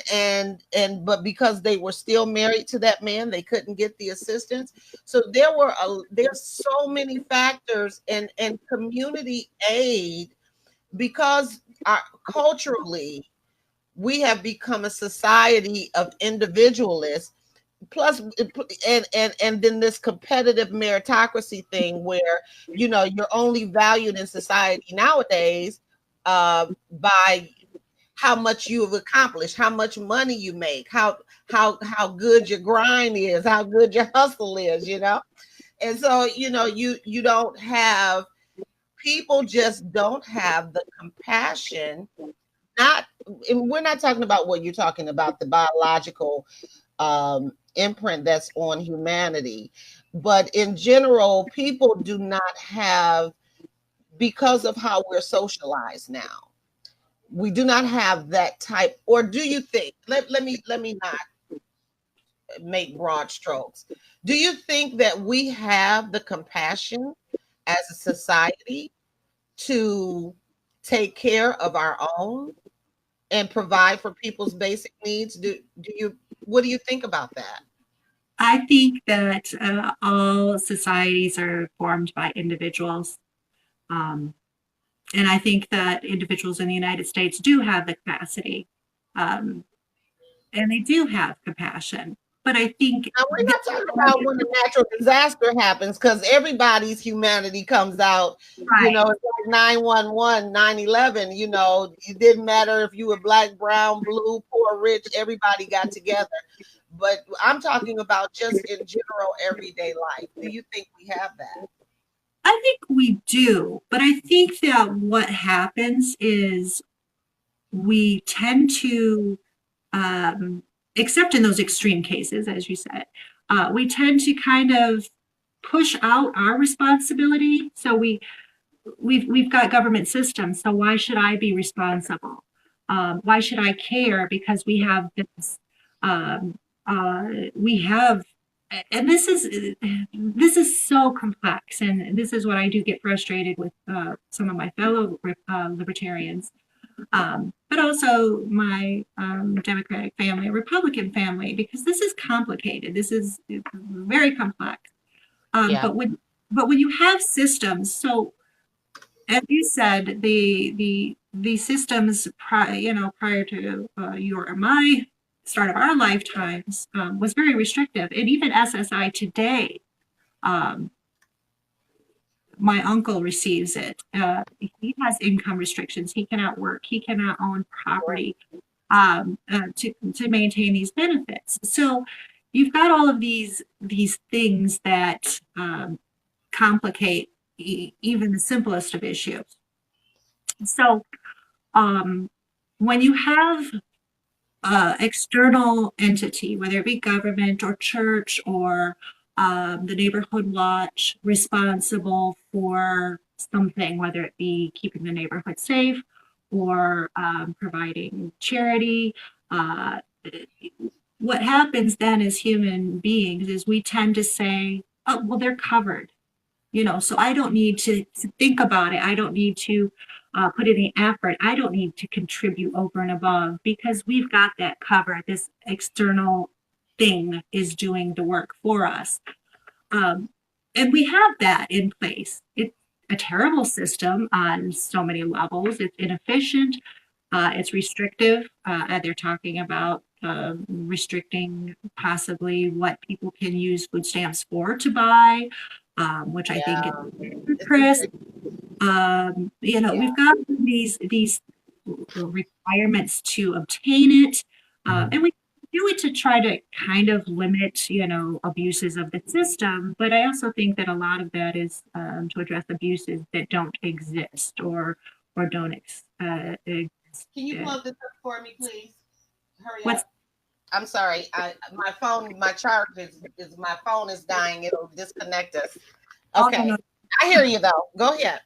but because they were still married to that man, they couldn't get the assistance. So there's so many factors, and community aid, because culturally we have become a society of individualists, plus and then this competitive meritocracy thing where you're only valued in society nowadays by how much you have accomplished, how much money you make, how good your grind is, how good your hustle is, and so you don't have, people just don't have the compassion. Not, and we're not talking about what you're talking about, the biological imprint that's on humanity, but in general, people do not have, because of how we're socialized now, we do not have that type. Or do you think, let me not make broad strokes, do you think that we have the compassion as a society to take care of our own and provide for people's basic needs? What do you think about that? I think that all societies are formed by individuals. Um, and I think that individuals in the United States do have the capacity, um, and they do have compassion. But I think Now, we're not talking about when a natural disaster happens, because everybody's humanity comes out. right. It's like 911, 9/11. It didn't matter if you were black, brown, blue, poor, rich, everybody got together. But I'm talking about just in general everyday life. Do you think we have that? I think we do, but I think that what happens is we tend to, except in those extreme cases, as you said, we tend to kind of push out our responsibility. So we've got government systems. So why should I be responsible? Why should I care? Because we have this, we have, and this is so complex, and this is what I do get frustrated with some of my fellow libertarians, but also my Democratic family, Republican family, because this is complicated. This is very complex. Yeah. But when you have systems, so as you said, the systems prior to your or my start of our lifetimes was very restrictive, and even SSI today. My uncle receives it. He has income restrictions. He cannot work. He cannot own property to maintain these benefits. So you've got all of these things that complicate even the simplest of issues. So when you have external entity, whether it be government or church or the neighborhood watch, responsible for something, whether it be keeping the neighborhood safe or providing charity. What happens then as human beings is we tend to say, oh, well, they're covered, so I don't need to think about it. I don't need to put any effort. I don't need to contribute over and above because we've got that covered. This external thing is doing the work for us. And we have that in place. It's a terrible system on so many levels. It's inefficient. It's restrictive. They're talking about restricting possibly what people can use food stamps for to buy, which I think is Chris. We've got these requirements to obtain it, and we do it to try to kind of limit, abuses of the system. But I also think that a lot of that is to address abuses that don't exist or don't Can you pull up this up for me, please? Hurry What's up. I'm sorry. My phone, my charge is my phone is dying. It'll disconnect us. oh no, Okay. no. I hear you though. Go ahead.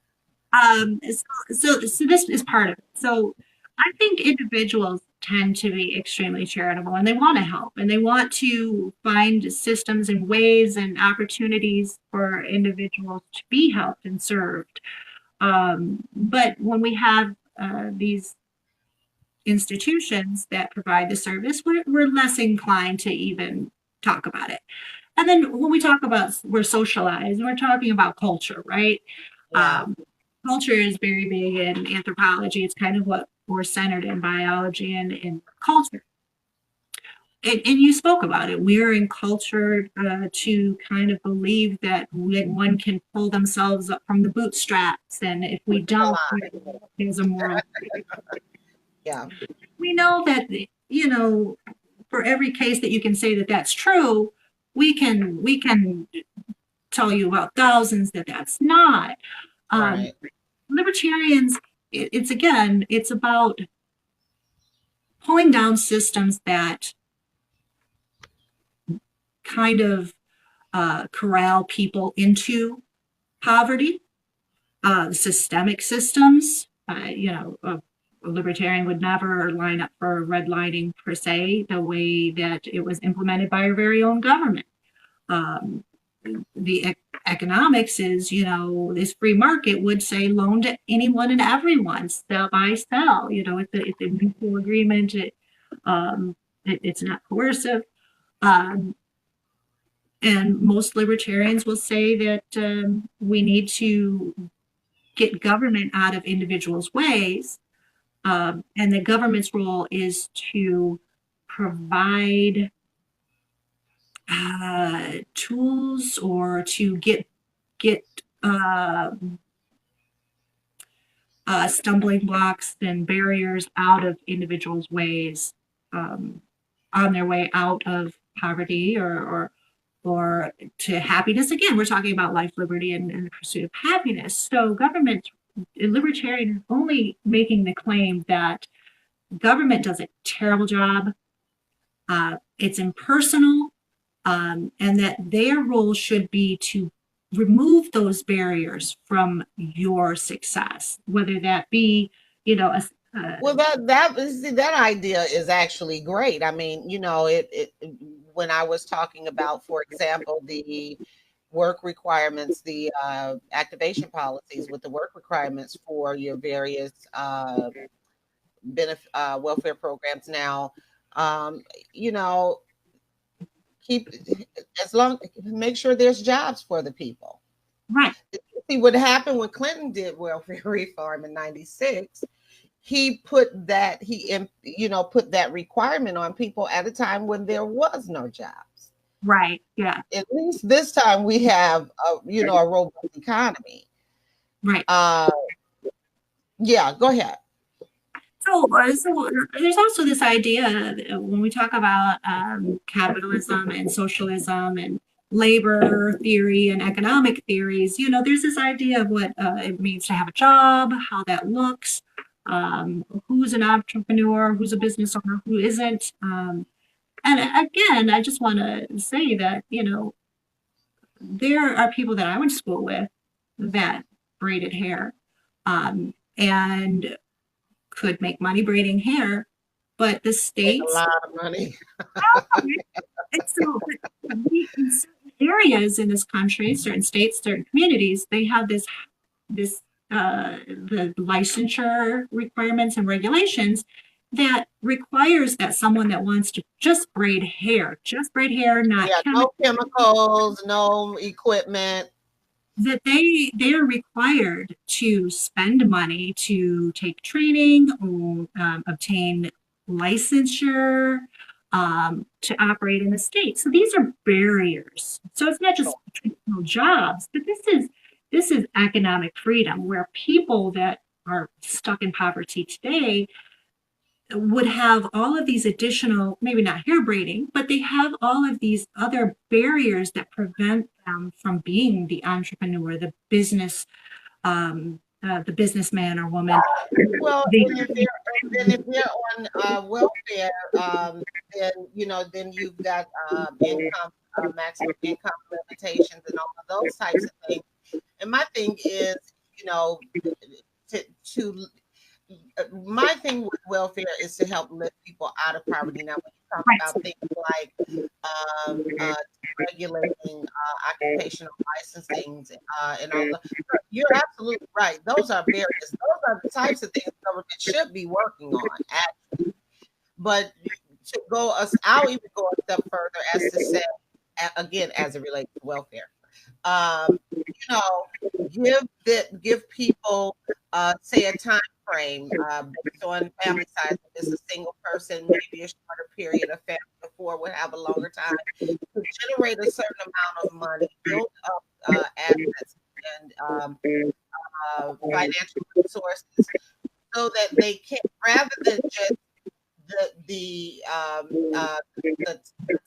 So this is part of it. So I think individuals tend to be extremely charitable and they want to help and they want to find systems and ways and opportunities for individuals to be helped and served. But when we have these institutions that provide the service, we're less inclined to even talk about it. And then when we talk about we're socialized, we're talking about culture, right? Yeah. Culture is very big in anthropology. It's kind of what we're centered in biology and in culture. And you spoke about it. We're in culture to kind of believe that one can pull themselves up from the bootstraps. And if we don't, there's a moral. Yeah. We know that, for every case that you can say that that's true, we can tell you about thousands that that's not. Right. Libertarians, it's about pulling down systems that kind of corral people into poverty, systemic systems. A libertarian would never line up for redlining per se, the way that it was implemented by our very own government. The economics is, this free market would say loan to anyone and everyone, sell by sell. It's a mutual agreement. It's not coercive. And most libertarians will say that we need to get government out of individuals' ways. And the government's role is to provide tools or to get stumbling blocks and barriers out of individuals' ways on their way out of poverty or to happiness. Again, we're talking about life, liberty, and the pursuit of happiness. So government, libertarian is only making the claim that government does a terrible job. It's impersonal, and that their role should be to remove those barriers from your success, whether that be, Well, that idea is actually great. I mean, it when I was talking about, for example, the work requirements, the activation policies with the work requirements for your various welfare programs now, you know, keep make sure there's jobs for the people. right. See what happened when Clinton did welfare reform in '96. He put that put that requirement on people at a time when there was no jobs. Right. Yeah. At least this time we have a robust economy. Right. Yeah, go ahead. So there's also this idea when we talk about capitalism and socialism and labor theory and economic theories, there's this idea of what it means to have a job, how that looks, who's an entrepreneur, who's a business owner, who isn't. And again, I just want to say that, there are people that I went to school with that braided hair and could make money braiding hair, but the states a lot of money. and so in certain areas in this country, certain states, certain communities, they have this the licensure requirements and regulations that requires that someone that wants to just braid hair, not no chemicals, no equipment, that they are required to spend money to take training or obtain licensure to operate in the state. So these are barriers. So it's not just traditional jobs, but this is economic freedom, where people that are stuck in poverty today would have all of these additional, maybe not hair braiding, but they have all of these other barriers that prevent them from being the entrepreneur, the business the businessman or woman. Well, and if they're on welfare, then then you've got income, maximum income limitations, and all of those types of things. And my thing is, to my thing with welfare is to help lift people out of poverty. Now, when you talk about things like regulating occupational licensing and all the, you're absolutely right. Those are the types of things government should be working on, actually. But I'll even go a step further as to say, again, as it relates to welfare. Give people say a time frame based on family size. If it's a single person, maybe a shorter period of family before would have a longer time to generate a certain amount of money, build up assets and financial resources, so that they can, rather than just the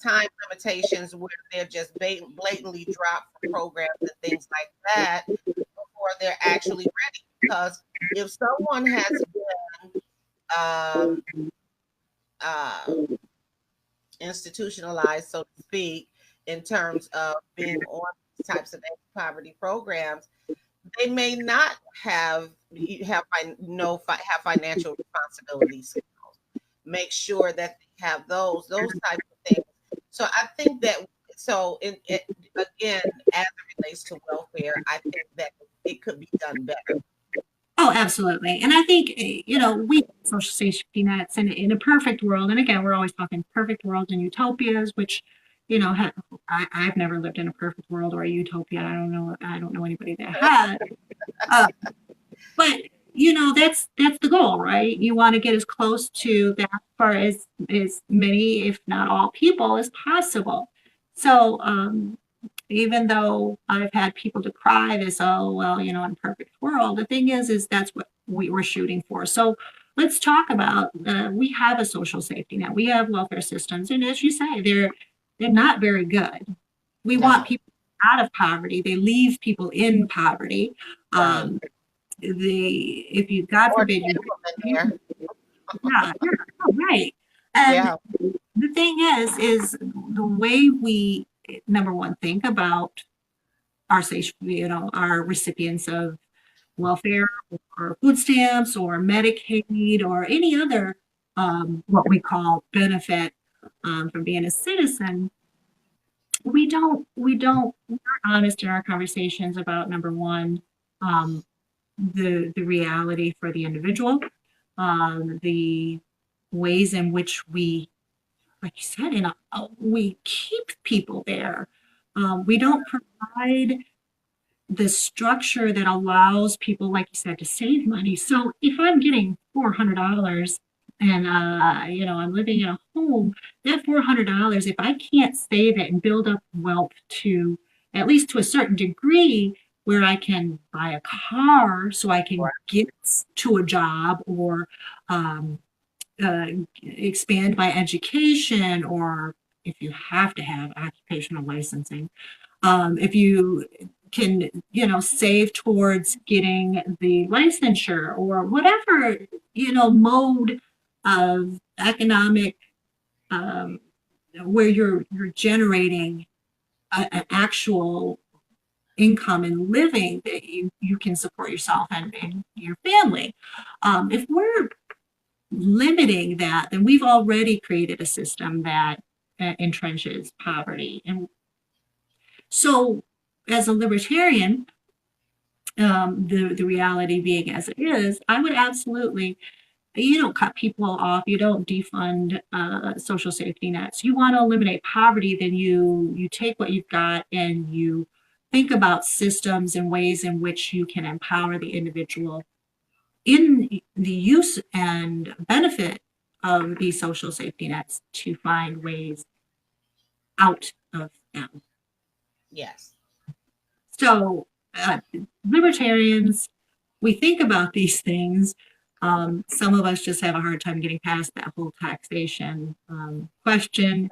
time limitations where they're just blatantly dropped from programs and things like that before they're actually ready. Because if someone has been institutionalized, so to speak, in terms of being on these types of anti-poverty programs, they may not have financial responsibilities. Make sure that they have those types of things. So I think that again, as it relates to welfare, I think that it could be done better. Oh, absolutely. And I think, we social safety nets in a perfect world. And again, we're always talking perfect worlds and utopias, which, I've never lived in a perfect world or a utopia. I don't know anybody that has. But that's the goal, right? You want to get as close to that for as many, if not all, people as possible. So even though I've had people decry this, in a perfect world, the thing is that's what we were shooting for. So let's talk about, we have a social safety net. We have welfare systems. And as you say, they're not very good. We want people out of poverty. They leave people in poverty. If you, God forbid, right. And the thing is the way we, number one, think about our our recipients of welfare or food stamps or Medicaid or any other what we call benefit from being a citizen. We're honest in our conversations about, number one, the reality for the individual, the ways in which we, like you said, we keep people there. We don't provide the structure that allows people, like you said, to save money. So if I'm getting $400 and I'm living in a home, that $400, if I can't save it and build up wealth to at least to a certain degree, where I can buy a car so I can get to a job or expand my education, or if you have to have occupational licensing, if you can, save towards getting the licensure or whatever, mode of economic where you're generating an actual income and living that you can support yourself and your family. If we're limiting that, then we've already created a system that entrenches poverty. And so as a libertarian, the reality being as it is, I would absolutely, you don't cut people off, you don't defund social safety nets. You want to eliminate poverty, then you take what you've got and you think about systems and ways in which you can empower the individual in the use and benefit of these social safety nets to find ways out of them. Yes. So libertarians, we think about these things. Some of us just have a hard time getting past that whole taxation question.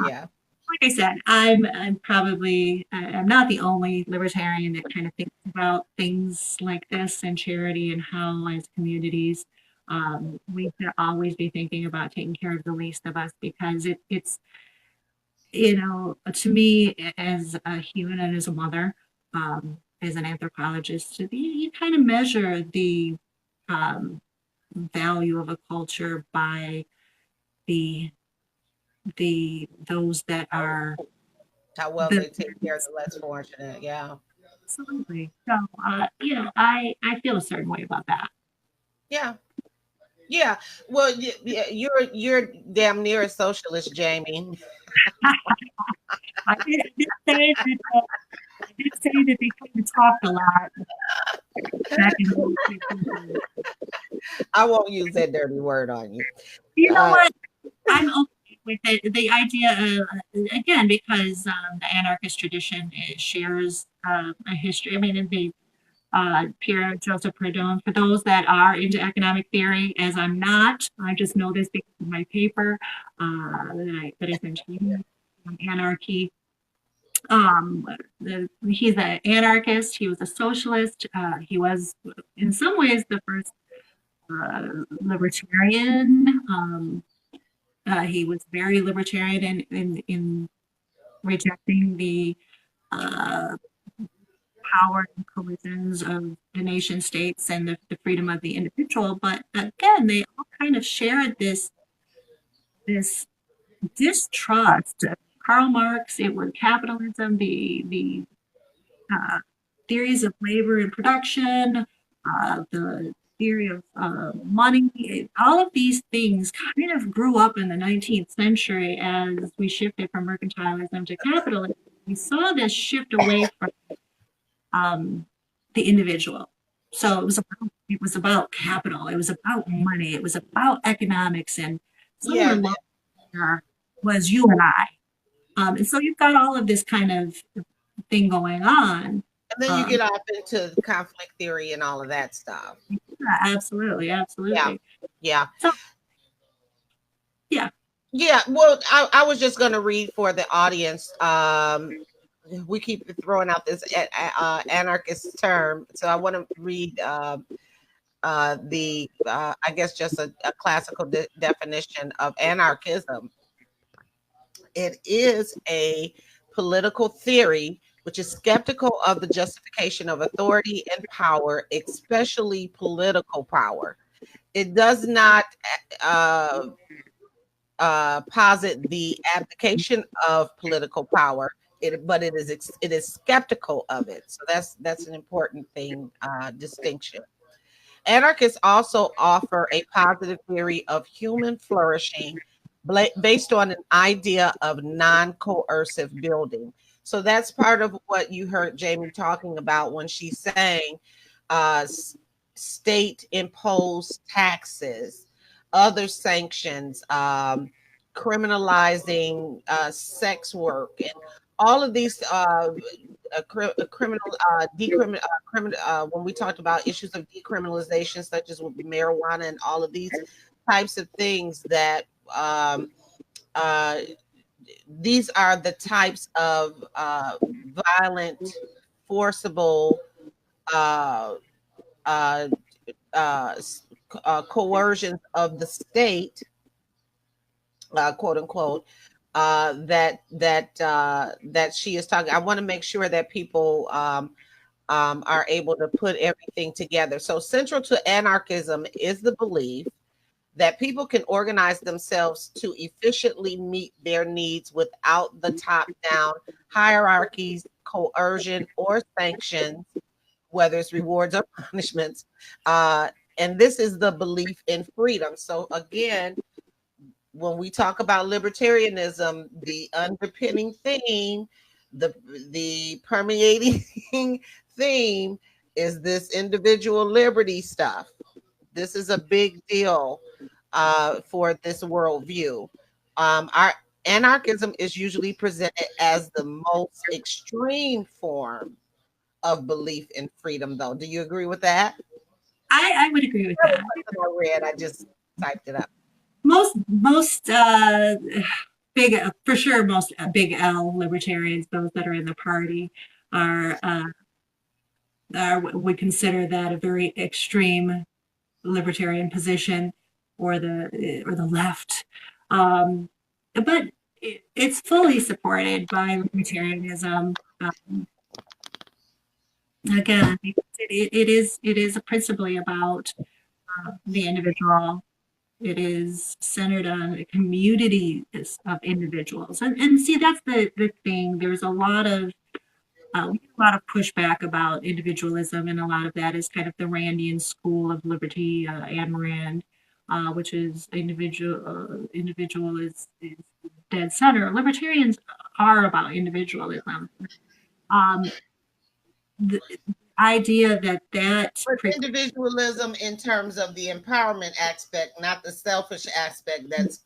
Yeah. like I said, I'm probably I'm not the only libertarian that kind of thinks about things like this and charity and how as communities we should always be thinking about taking care of the least of us because it's to me as a human and as a mother, as an anthropologist, you kind of measure the um, value of a culture by the those that are How well the they take care of the less fortunate. Yeah. absolutely. So, I feel a certain way about that. Yeah. Yeah. Well, you're damn near a socialist, Jamie. I did say that they kind of talked a lot back in the 1960s. I won't use that dirty word on you. You know Uh, what? I'm okay with it. The idea, again, because the anarchist tradition shares a history. I mean, the Pierre Joseph Proudhon. For those that are into economic theory, as I'm not, I just know this because of my paper that I sent you on anarchy. Um, he's an anarchist. He was a socialist. He was, in some ways, the first libertarian. He was very libertarian in rejecting the uh, power and collisions of the nation states and the freedom of the individual. But again, they all kind of shared this distrust. Karl Marx, it was capitalism, the uh, theories of labor and production, the theory of money, all of these things kind of grew up in the 19th century as we shifted from mercantilism to capitalism. We saw this shift away from um, the individual. So it was about capital, it was about money, it was about economics, and somewhere yeah. along there was you and I. And so you've got all of this kind of thing going on. And then you Um, get off into conflict theory and all of that stuff. yeah, absolutely, Yeah. absolutely. Yeah. So yeah, Yeah. Well, I was just going to read for the audience. We keep throwing out this anarchist term. So I want to read I guess, just a classical definition of anarchism. It is a political theory which is skeptical of the justification of authority and power, especially political power. It does not uh, posit the abdication of political power, but it is skeptical of it. So that's an important thing distinction. Anarchists also offer a positive theory of human flourishing based on an idea of non coercive building. So that's part of what you heard Jamie talking about when she's saying uh, state imposed taxes, other sanctions, criminalizing sex work, and all of these criminal when we talked about issues of decriminalization, such as with marijuana and all of these types of things that uh, these are the types of violent, forcible, uh, uh, uh, coercions of the state, quote unquote, that she is talking. I want to make sure that people are able to put everything together. So, central to anarchism is the belief that people can organize themselves to efficiently meet their needs without the top down hierarchies, coercion, or sanctions, whether it's rewards or punishments. And this is the belief in freedom. So, again, when we talk about libertarianism, the underpinning theme, the permeating theme is this individual liberty stuff. This is a big deal for this worldview. Our anarchism is usually presented as the most extreme form of belief in freedom, though. Do you agree with that? I would agree with That that. wasn't I read. I just typed it up. Most for sure, most big L libertarians, those that are in the party, are would consider that a very extreme libertarian position, or the left. But it's fully supported by libertarianism. Again, it is principally about the individual. It is centered on a community of individuals, and see, that's the thing. There's a lot of pushback about individualism, and a lot of that is kind of the Randian school of liberty, Ayn Rand, which is individual is dead center. Libertarians are about individualism. The idea that But individualism in terms of the empowerment aspect, not the selfish aspect. That's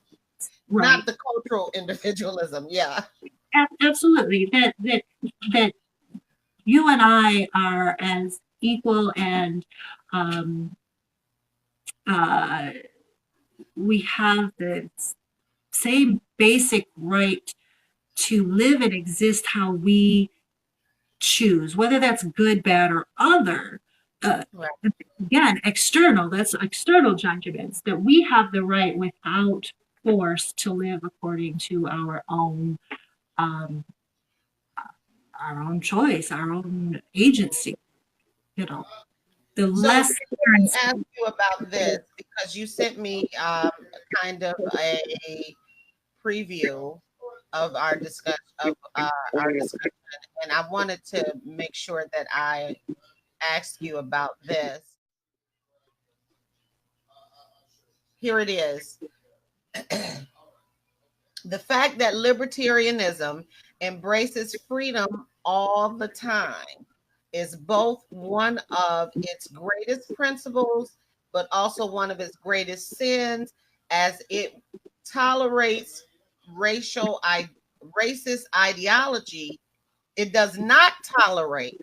right. Not the cultural individualism. Yeah, absolutely. That you and I are as equal, and we have the same basic right to live and exist how we choose, whether that's good, bad, or other. Right. Again, that's external judgments, that we have the right without force to live according to our own choice, our own agency. The less. Let me ask you about this, because you sent me kind of a preview of our discussion, and I wanted to make sure that I asked you about this. Here it is. The fact that libertarianism embraces freedom all the time is both one of its greatest principles, but also one of its greatest sins, as it tolerates racist ideology. It does not tolerate,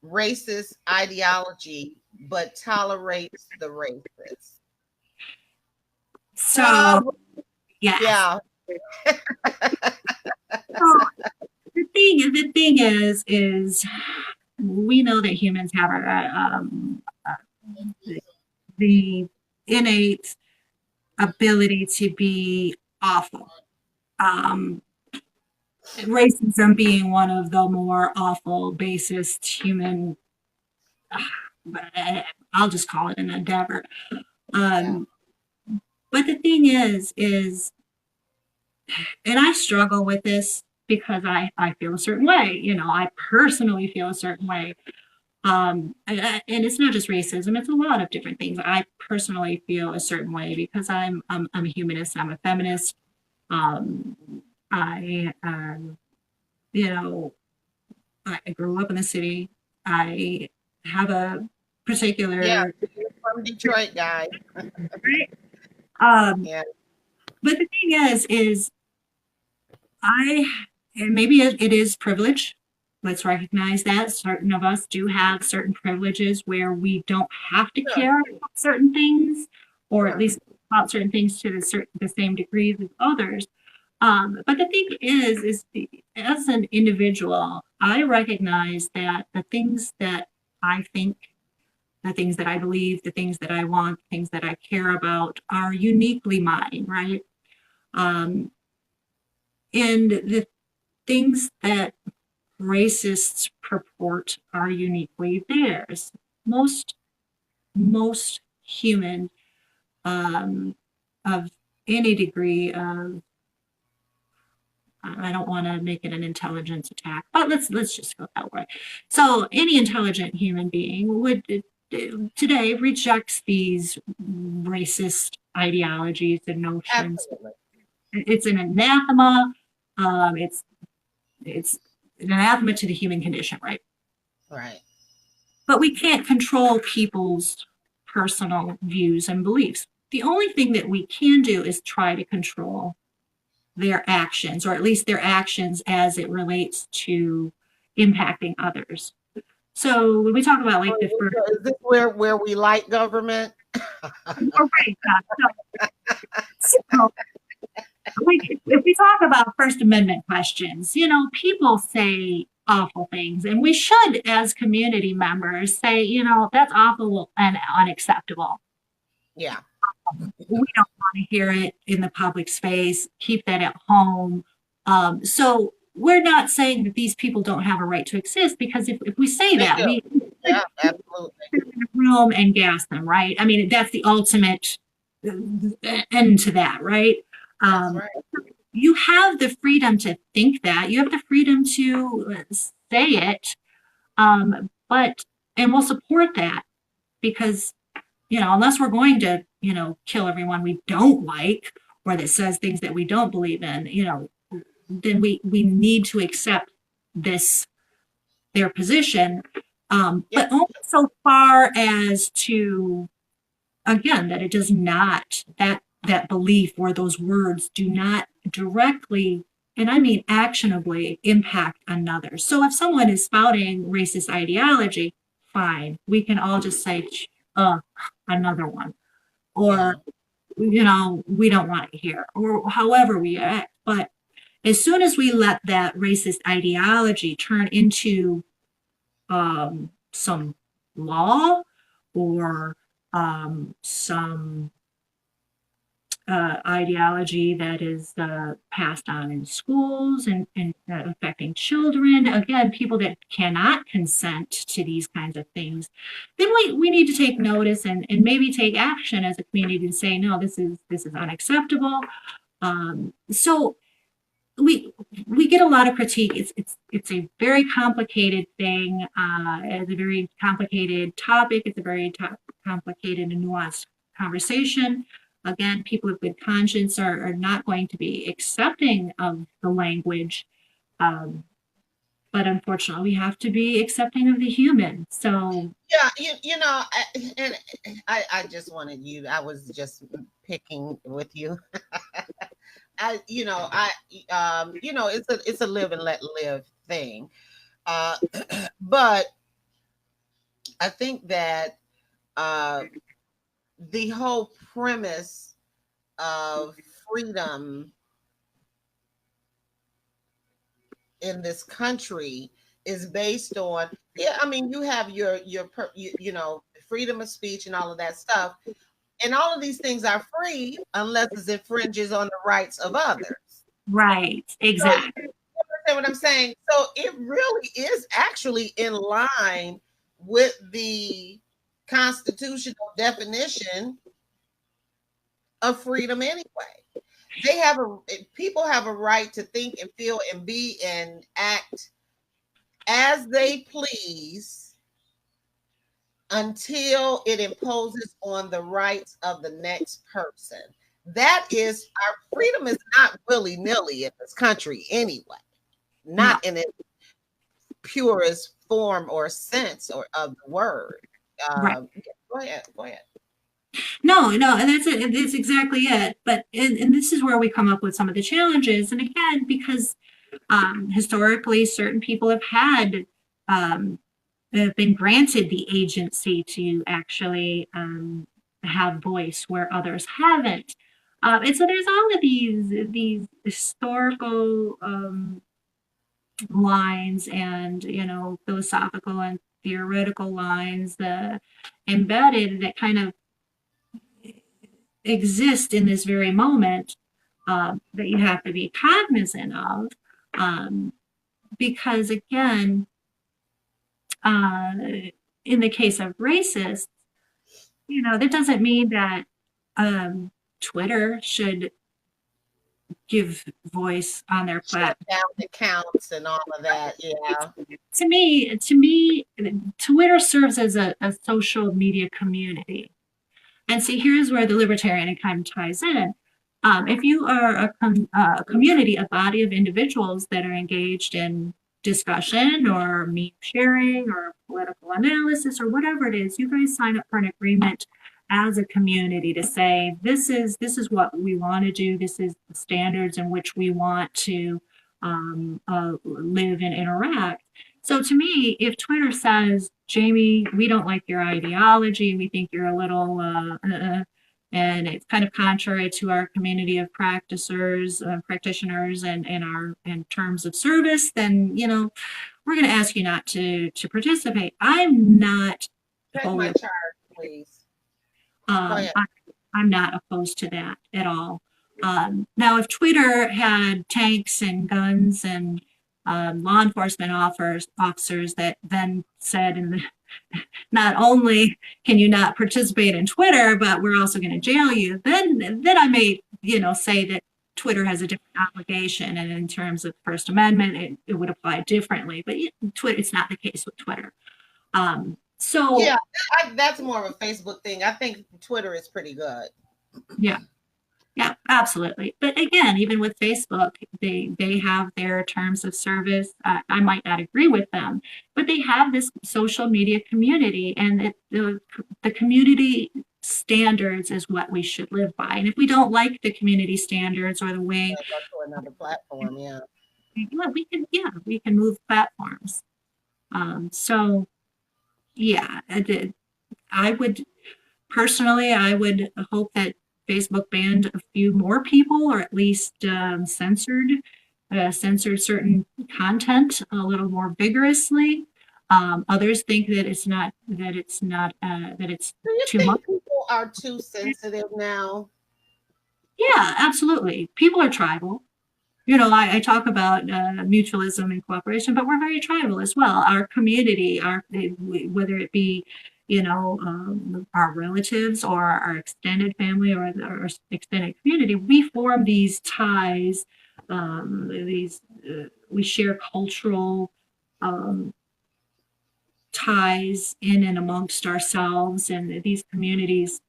racist ideology, but tolerates the racist. So, yeah. So, the thing is we know that humans have the innate ability to be awful. Racism being one of the more awful, basest human, I'll just call it an endeavor. But the thing is, and I struggle with this because I feel a certain way. I personally feel a certain way. And it's not just racism; it's a lot of different things. I personally feel a certain way because I'm a humanist. I'm a feminist. I grew up in the city. I have a particular. Yeah, you're from Detroit, guy. Right? But the thing is and maybe it is privilege. Let's recognize that certain of us do have certain privileges where we don't have to care about certain things, or at least about certain things to the same degrees as others. But the thing is as an individual, I recognize that the things that I think, the things that I believe, the things that I want, things that I care about are uniquely mine, right? And the things that racists purport are uniquely theirs. Most human of any degree of, I don't want to make it an intelligence attack, but let's just go that way. So any intelligent human being would today rejects these racist ideologies and notions. Absolutely. It's an anathema. It's an anathema to the human condition, right? Right. But we can't control people's personal views and beliefs. The only thing that we can do is try to control their actions, or at least their actions as it relates to impacting others. So when we talk about like the first, is this where we like government? Right. So Like, if we talk about First Amendment questions, people say awful things, and we should, as community members, say, that's awful and unacceptable. Yeah. We don't want to hear it in the public space. Keep that at home. So we're not saying that these people don't have a right to exist, because if we say They that, do. we Yeah, absolutely. sit in a room and gas them, right? I mean, that's the ultimate end to that, right? That's Um, right. you have the freedom to think that. You have the freedom to say it, but and we'll support that, because unless we're going to kill everyone we don't like, or that says things that we don't believe in, then we need to accept this their position, Yeah. but only so far as to, again, that it does not, that belief or those words do not directly, and I mean actionably, impact another. So if someone is spouting racist ideology, fine, we can all just say, another one, Yeah. or we don't want to hear, or however we act. But as soon as we let that racist ideology turn into some law, or some ideology that is passed on in schools, and affecting children, again, people that cannot consent to these kinds of things, then we need to take notice, and maybe take action as a community to say, no, this is unacceptable. So we get a lot of critique. It's a very complicated thing. It's a very complicated topic. It's a very complicated and nuanced conversation. Again, people with good conscience are not going to be accepting of the language, um, but unfortunately, we have to be accepting of the human. So Yeah, and I just wanted you. I was just picking with you. It's a live and let live thing. Uh, but I think that uh, the whole premise of freedom in this country is based on, yeah, I mean, you have freedom of speech and all of that stuff, and all of these things are free unless it infringes on the rights of others. right, So you exactly. understand what I'm saying? So it really is actually in line with the constitutional definition of freedom anyway. People have a right to think and feel and be and act as they please until it imposes on the rights of the next person. That is, our freedom is not willy-nilly in this country anyway, No. not in its purest form or sense or of the word. Right. Yeah, go ahead, go ahead. No, and that's it. That's exactly it. But and this is where we come up with some of the challenges. And again, because historically, certain people um, have been granted the agency to actually have voice where others haven't. And so there's all of these historical lines, and philosophical and theoretical lines embedded, that kind of exist in this very moment, that you have to be cognizant of, um, because again, uh, in the case of racists, that doesn't mean that Twitter should give voice on their Shut platform. down accounts and all of that. Yeah. To me, Twitter serves as a social media community. And see, here's where the libertarian kind of ties in. If you are a community, a body of individuals that are engaged in discussion, or meme sharing, or political analysis, or whatever it is, you guys sign up for an agreement as a community to say, this is what we want to do. This is the standards in which we want to live and interact. So to me, if Twitter says, Jami, we don't like your ideology, we think you're a little and it's kind of contrary to our community of practitioners and our in terms of service, then we're going to ask you not to participate. I'm not Check my opposed. chart, please. Go Um, ahead. I, I'm not opposed to that at all. Now, if Twitter had tanks and guns and law enforcement officers that then said, not only can you not participate in Twitter, but we're also going to jail you, then I may say that Twitter has a different obligation, and in terms of First Amendment, it would apply differently. But it's not the case with Twitter. Yeah, that's more of a Facebook thing. I think Twitter is pretty good. Yeah, absolutely. But again, even with Facebook, they have their terms of service. I might not agree with them, but they have this social media community, and the community standards is what we should live by. And if we don't like the community standards or the way, Go to another platform, we can move platforms. So yeah, I would personally, I would hope that Facebook banned a few more people, or at least censored certain content a little more vigorously. Others think that it's Do you too much. think people are too sensitive now? Yeah, absolutely. People are tribal. I talk about mutualism and cooperation, but we're very tribal as well. Our community, whether it be, our relatives or our extended family or our extended community, we form these ties. We share cultural ties in and amongst ourselves, and these communities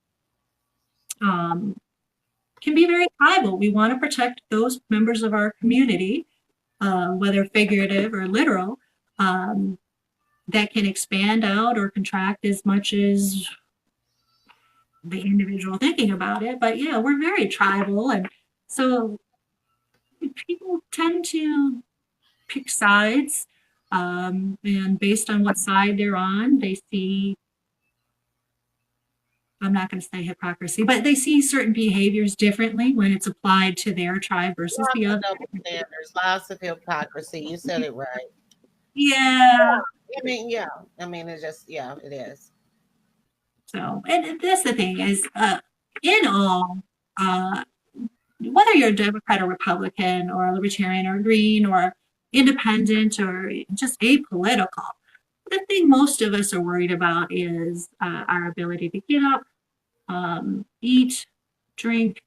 can be very tribal. We want to protect those members of our community, whether figurative or literal, that can expand out or contract as much as the individual thinking about it. But yeah, we're very tribal, and so people tend to pick sides, and based on what side they're on, they see, I'm not going to say hypocrisy, but they see certain behaviors differently when it's applied to their tribe versus the other. Double standards, lots of hypocrisy. You said it right. Yeah. I mean, it's just, it is. So, and that's the thing is, in all, whether you're a Democrat or Republican or a Libertarian or Green or independent or just apolitical, the thing most of us are worried about is our ability to get up, eat, drink,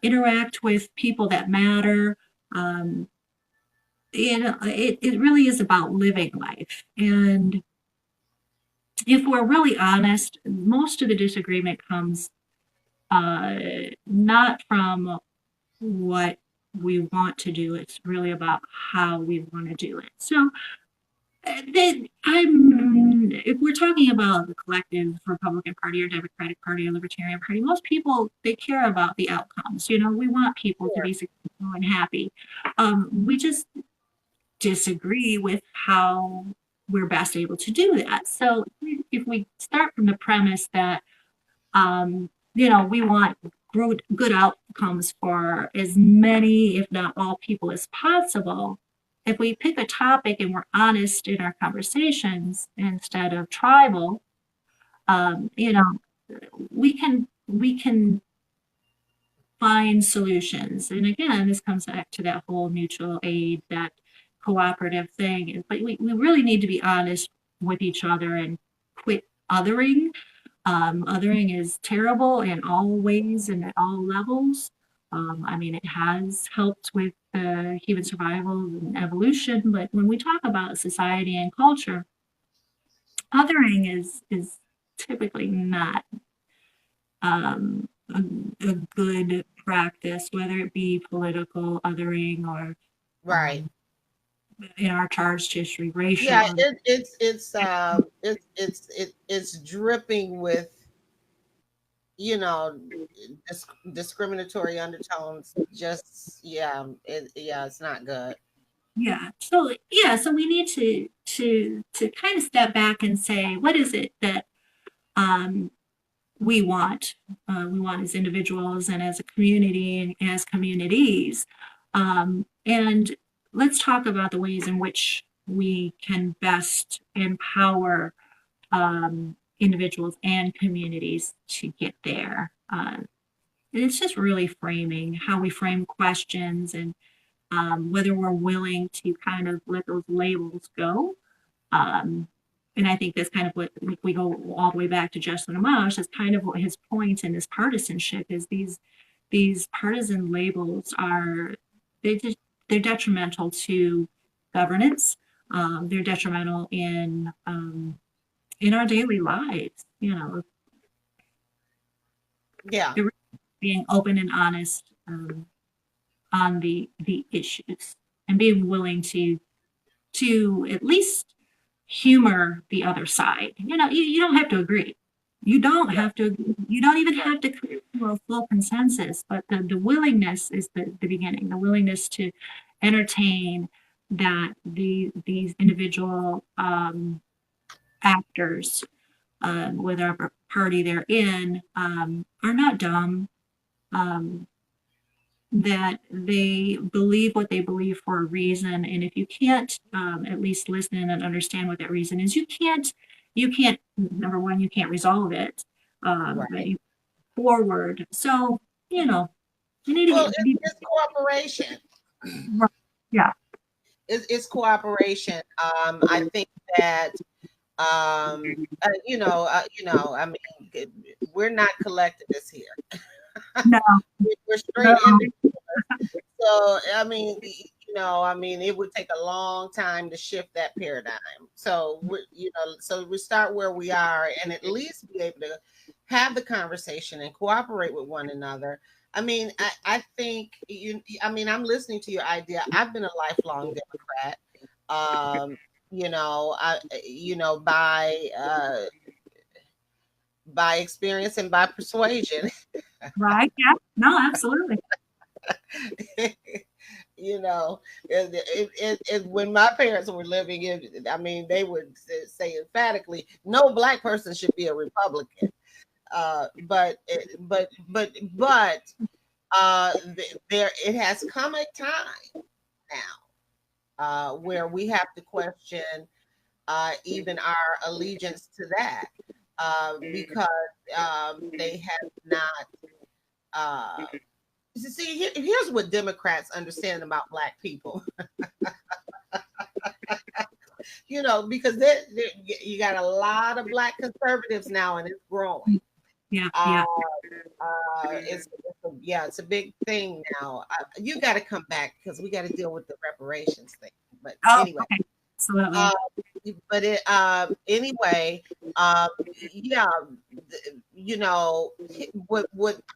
interact with people that matter. It really is about living life. And if we're really honest, most of the disagreement comes not from what we want to do. It's really about how we want to do it. So if we're talking about the collective Republican Party or Democratic Party or Libertarian Party, most people, they care about the outcomes. We want people to be successful and happy. We just disagree with how we're best able to do that. So if we start from the premise that we want good outcomes for as many, if not all people as possible, if we pick a topic and we're honest in our conversations instead of tribal, we can find solutions. And again, this comes back to that whole mutual aid, that cooperative thing. But we really need to be honest with each other and quit othering. Othering is terrible in all ways and at all levels. It has helped with human survival and evolution, but when we talk about society and culture, othering is typically not a good practice, whether it be political othering or right. In our charged history, racial. Yeah, it's dripping with discriminatory undertones. Just it's not good. So we need to kind of step back and say, what is it that we want as individuals and as a community and as communities. And let's talk about the ways in which we can best empower individuals and communities to get there. It's just really framing how we frame questions and whether we're willing to kind of let those labels go. Um, and I think that's kind of what, if we go all the way back to Justin Amash, is kind of what his point in this partisanship is. These partisan labels are, they just, they're detrimental to governance. They're detrimental in our daily lives. You know, Yeah. Being open and honest on the issues and being willing to at least humor the other side. You know, you don't have to agree. You don't have to, you don't even have to come to a full consensus, but the willingness is the beginning, the willingness to entertain that these individual actors, whatever party they're in, are not dumb, that they believe what they believe for a reason. And if you can't at least listen and understand what that reason is, you can't, number one, you can't resolve it, but you forward. So, you know, you need Well, to be, it's cooperation. yeah. It's cooperation. I think that you know, I mean, we're not collectivists here. No. We're straight individuals. So I mean, it would take a long time to shift that paradigm. So we start where we are and at least be able to have the conversation and cooperate with one another. I mean, I think I'm listening to your idea. I've been a lifelong Democrat. By experience and by persuasion. Right. Yeah. No, absolutely. When my parents were living they would say emphatically, no Black person should be a Republican. But there it has come a time now where we have to question even our allegiance to that because they have not. See, here's what Democrats understand about Black people. Because you got a lot of Black conservatives now, and it's growing. Yeah. It's a big thing now. You got to come back because we got to deal with the reparations thing. But anyway, okay. Absolutely. Anyway,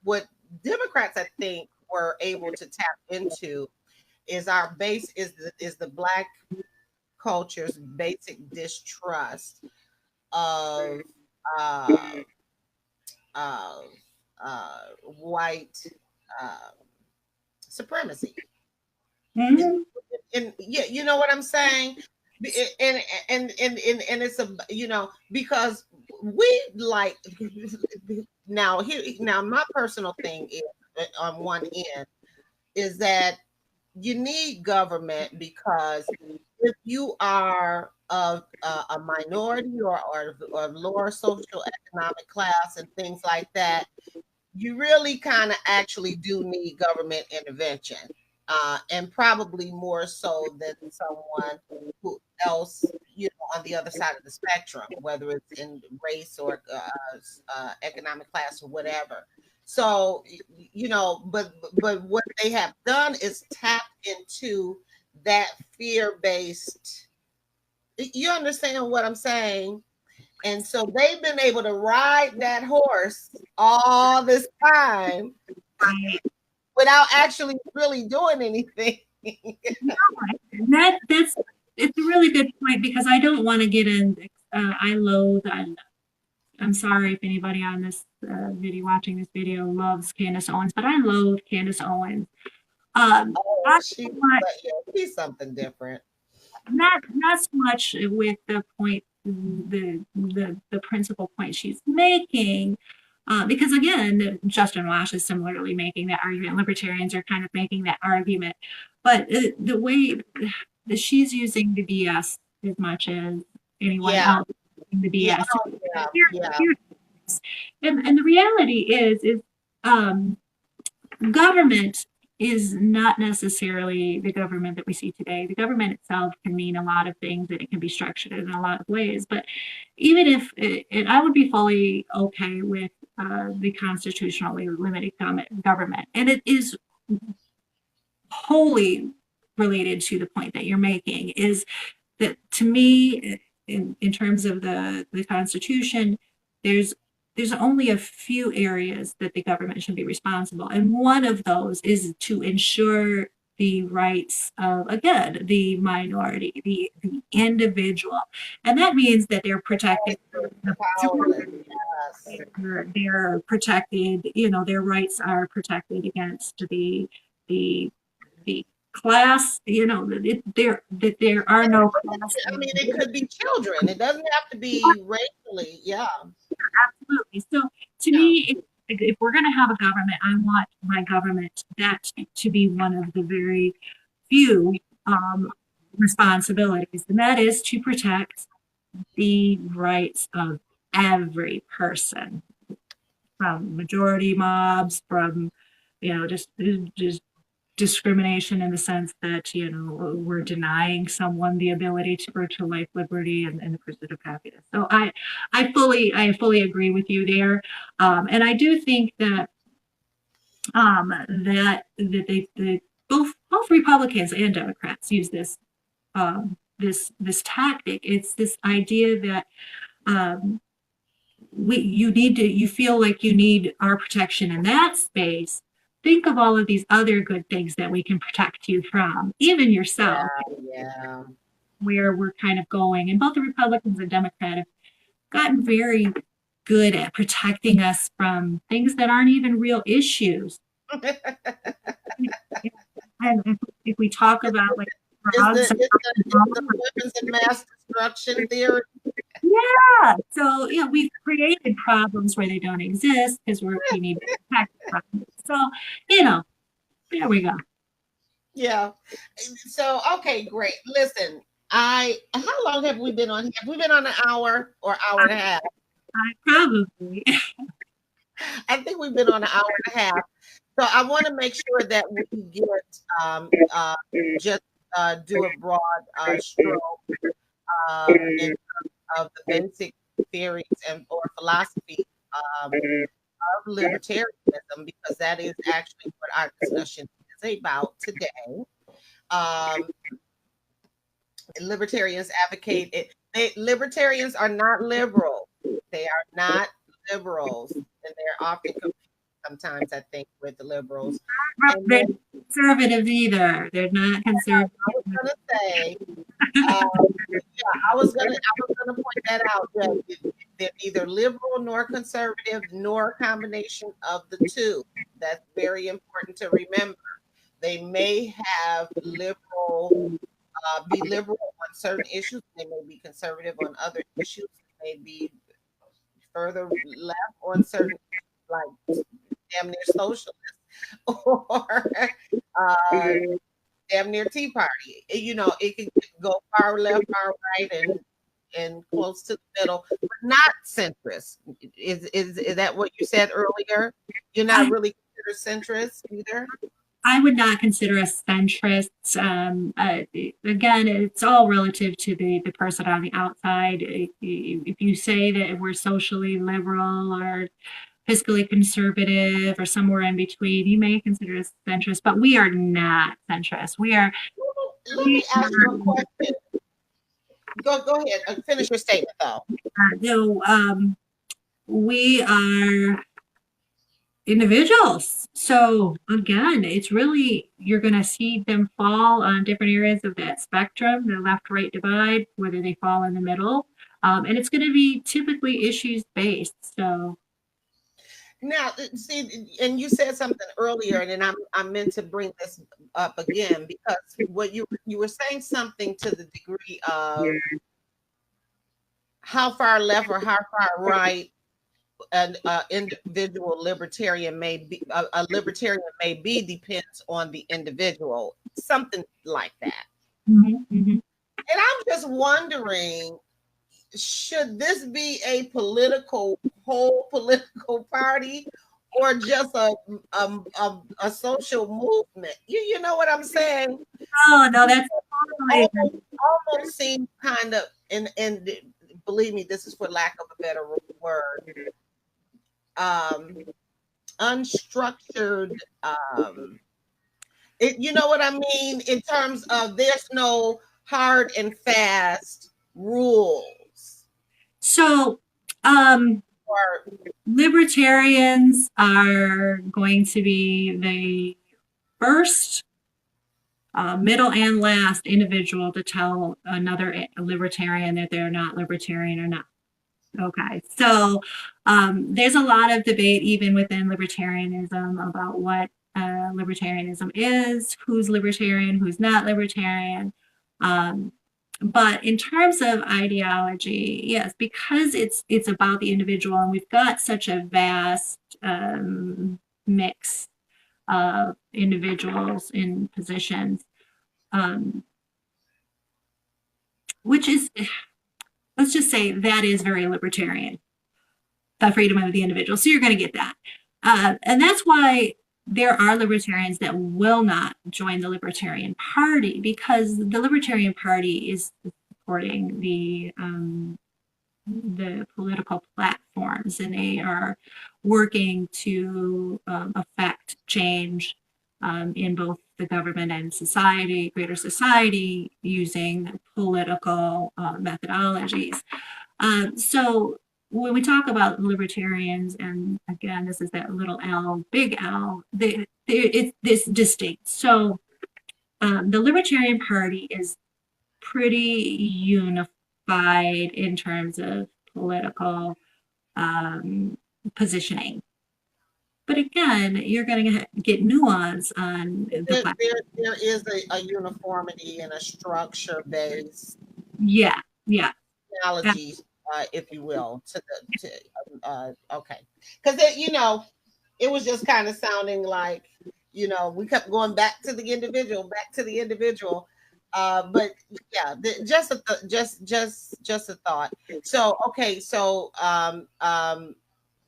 what Democrats I think were able to tap into is our base is the Black culture's basic distrust of white supremacy. Mm-hmm. And you know what I'm saying? And it's because we like now my personal thing is on one end is that you need government because if you are of a minority or lower social economic class and things like that, you really kind of actually do need government intervention. And probably more so than someone who else, on the other side of the spectrum, whether it's in race or economic class or whatever. So, but what they have done is tap into that fear-based. You understand what I'm saying? And so they've been able to ride that horse all this time without actually really doing anything. It's a really good point because I don't want to get in. I'm sorry if anybody on this video watching this video loves Candace Owens, but I loathe Candace Owens. She's something different. Not so much with the point, the principal point she's making. Because again, Justin Wash is similarly making that argument. Libertarians are kind of making that argument. But the way that she's using the BS as much as anyone else using the Yeah. BS. Yeah. And the reality is government is not necessarily the government that we see today. The government itself can mean a lot of things and it can be structured in a lot of ways. But even if, and I would be fully okay with the constitutionally limited government, and it is wholly related to the point that you're making, is that to me, in terms of the Constitution, there's only a few areas that the government should be responsible. And one of those is to ensure the rights of, again, the minority, the individual. And that means that they're protected. They're protected, their rights are protected against the class, that there are no class. I mean, it could be children. It doesn't have to be racially. Yeah. Absolutely. So to me, if we're going to have a government, I want my government that to be one of the very few responsibilities, and that is to protect the rights of every person, from majority mobs, from just discrimination in the sense that we're denying someone the ability to life, liberty, and the pursuit of happiness. So I fully agree with you there, and I do think that they both Republicans and Democrats use this tactic. It's this idea that you feel like you need our protection in that space. Think of all of these other good things that we can protect you from, even yourself. Yeah. Where we're kind of going. And both the Republicans and Democrats have gotten very good at protecting us from things that aren't even real issues. And if we talk about like the weapons of mass destruction theory. Yeah. So we've created problems where they don't exist because we need to protect them. So there we go. Yeah. So okay, great. Listen, how long have we been on here? Have we been on an hour or hour and a half? Probably. I think we've been on an hour and a half. So I want to make sure that we get do a broad stroke in terms of the basic theories or philosophy of libertarianism, because that is actually what our discussion is about today. Libertarians advocate it. Libertarians are not liberal. They are not liberals, and they're often confused sometimes, I think, with the liberals. They're not conservative either. They're not conservative. I was going to say, I was going to point that out. They're neither liberal nor conservative, nor a combination of the two. That's very important to remember. They may have be liberal on certain issues. They may be conservative on other issues. They may be further left on certain, like damn near socialist or damn near Tea Party. It can go far left, far right, and close to the middle, but not centrist. Is that what you said earlier? You're not really considered centrist either? I would not consider us centrists. Again, it's all relative to the person on the outside. If you say that we're socially liberal or fiscally conservative or somewhere in between, you may consider us centrist, but we are not centrist. We are. Let me ask you a question. Go ahead. Finish your statement, though. We are individuals. So again, it's really, you're going to see them fall on different areas of that spectrum, the left-right divide, whether they fall in the middle. And it's going to be typically issues based. So now, see, and you said something earlier, and then I meant to bring this up again, because what you were saying something to the degree of how far left or how far right an individual libertarian may be a libertarian may be depends on the individual, something like that. Mhm, mhm. And I'm just wondering, should this be a whole political party, or just a social movement? You know what I'm saying? Oh, no, that's totally. Almost seems kind of, and believe me, this is for lack of a better word, um, unstructured. You know what I mean, in terms of there's no hard and fast rules. So, Or libertarians are going to be the first, middle, and last individual to tell another libertarian that they're not libertarian or not. Okay, so there's a lot of debate even within libertarianism about what libertarianism is, who's libertarian, who's not libertarian. Um, but in terms of ideology, yes, because it's about the individual, and we've got such a vast mix of individuals in positions, um, which is, let's just say, that is very libertarian, the freedom of the individual. So you're going to get that. And that's why there are libertarians that will not join the Libertarian Party, because the Libertarian Party is supporting the political platforms, and they are working to affect change in both the government and society, greater society, using political methodologies. So when we talk about libertarians, and again, this is that little L, big L, it's this distinct. So the Libertarian Party is pretty unified in terms of political positioning. But again, you're going to get nuance on the platform. there is a uniformity and a structure based Yeah, yeah. analogy, if you will, okay, because it was just kind of sounding like, we kept going back to the individual, but yeah, just a thought. So okay, so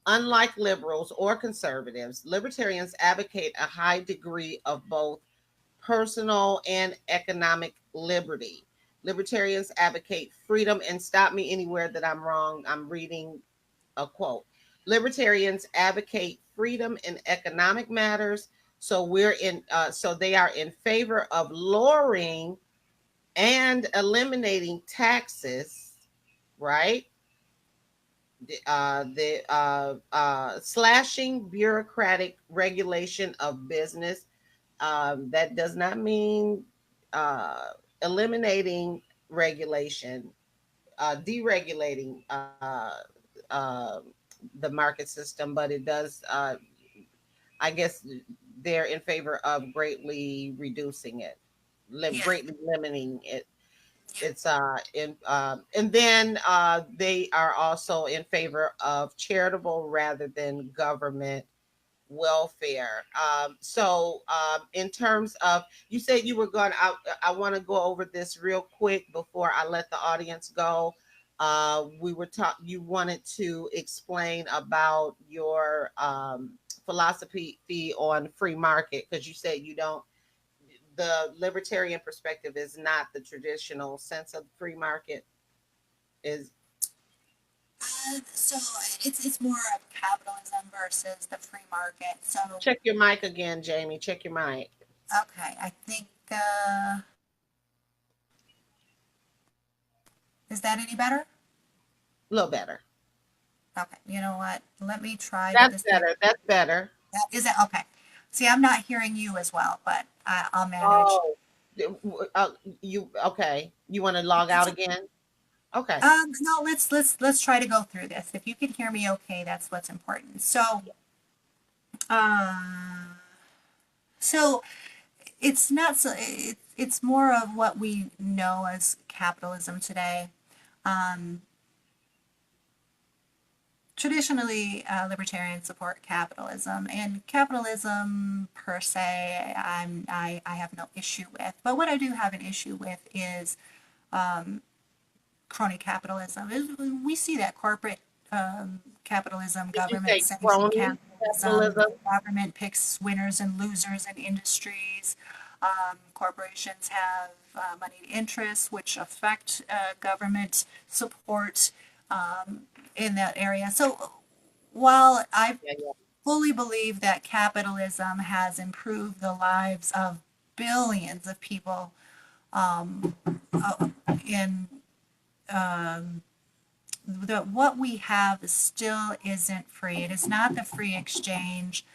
unlike liberals or conservatives, libertarians advocate a high degree of both personal and economic liberty. Libertarians advocate freedom, and stop me anywhere that I'm wrong. I'm reading a quote. Libertarians advocate freedom in economic matters. So they are in favor of lowering and eliminating taxes, right? The slashing bureaucratic regulation of business. That does not mean eliminating regulation, deregulating the market system, but it does. I guess they're in favor of greatly reducing it, greatly limiting it. It's and then they are also in favor of charitable rather than government welfare. In terms of, you said you were going, I want to go over this real quick before I let the audience go. We were you wanted to explain about your philosophy on free market, because you said you don't, the libertarian perspective is not the traditional sense of free market. Is So it's more of capitalism versus the free market. So check your mic again, Jamie. Check your mic. okay, I think is that any better? A little better. Okay, you know what? Let me try with That's this. better. That's better. Is it okay? See, I'm not hearing you as well, but I'll manage. Oh, you okay? You want to log out again? Okay. No, let's try to go through this. If you can hear me okay, that's what's important. Uh, so it's not so it's more of what we know as capitalism today. Um, traditionally, libertarians support capitalism, and capitalism per se, I have no issue with. But what I do have an issue with is crony capitalism. We see that corporate capitalism, Did you government say sanctioned crony capitalism, capitalism? government picks winners and losers in industries. Corporations have moneyed interests which affect government support in that area. So while I Yeah, yeah. fully believe that capitalism has improved the lives of billions of people in what we have still isn't free. It is not the free exchange.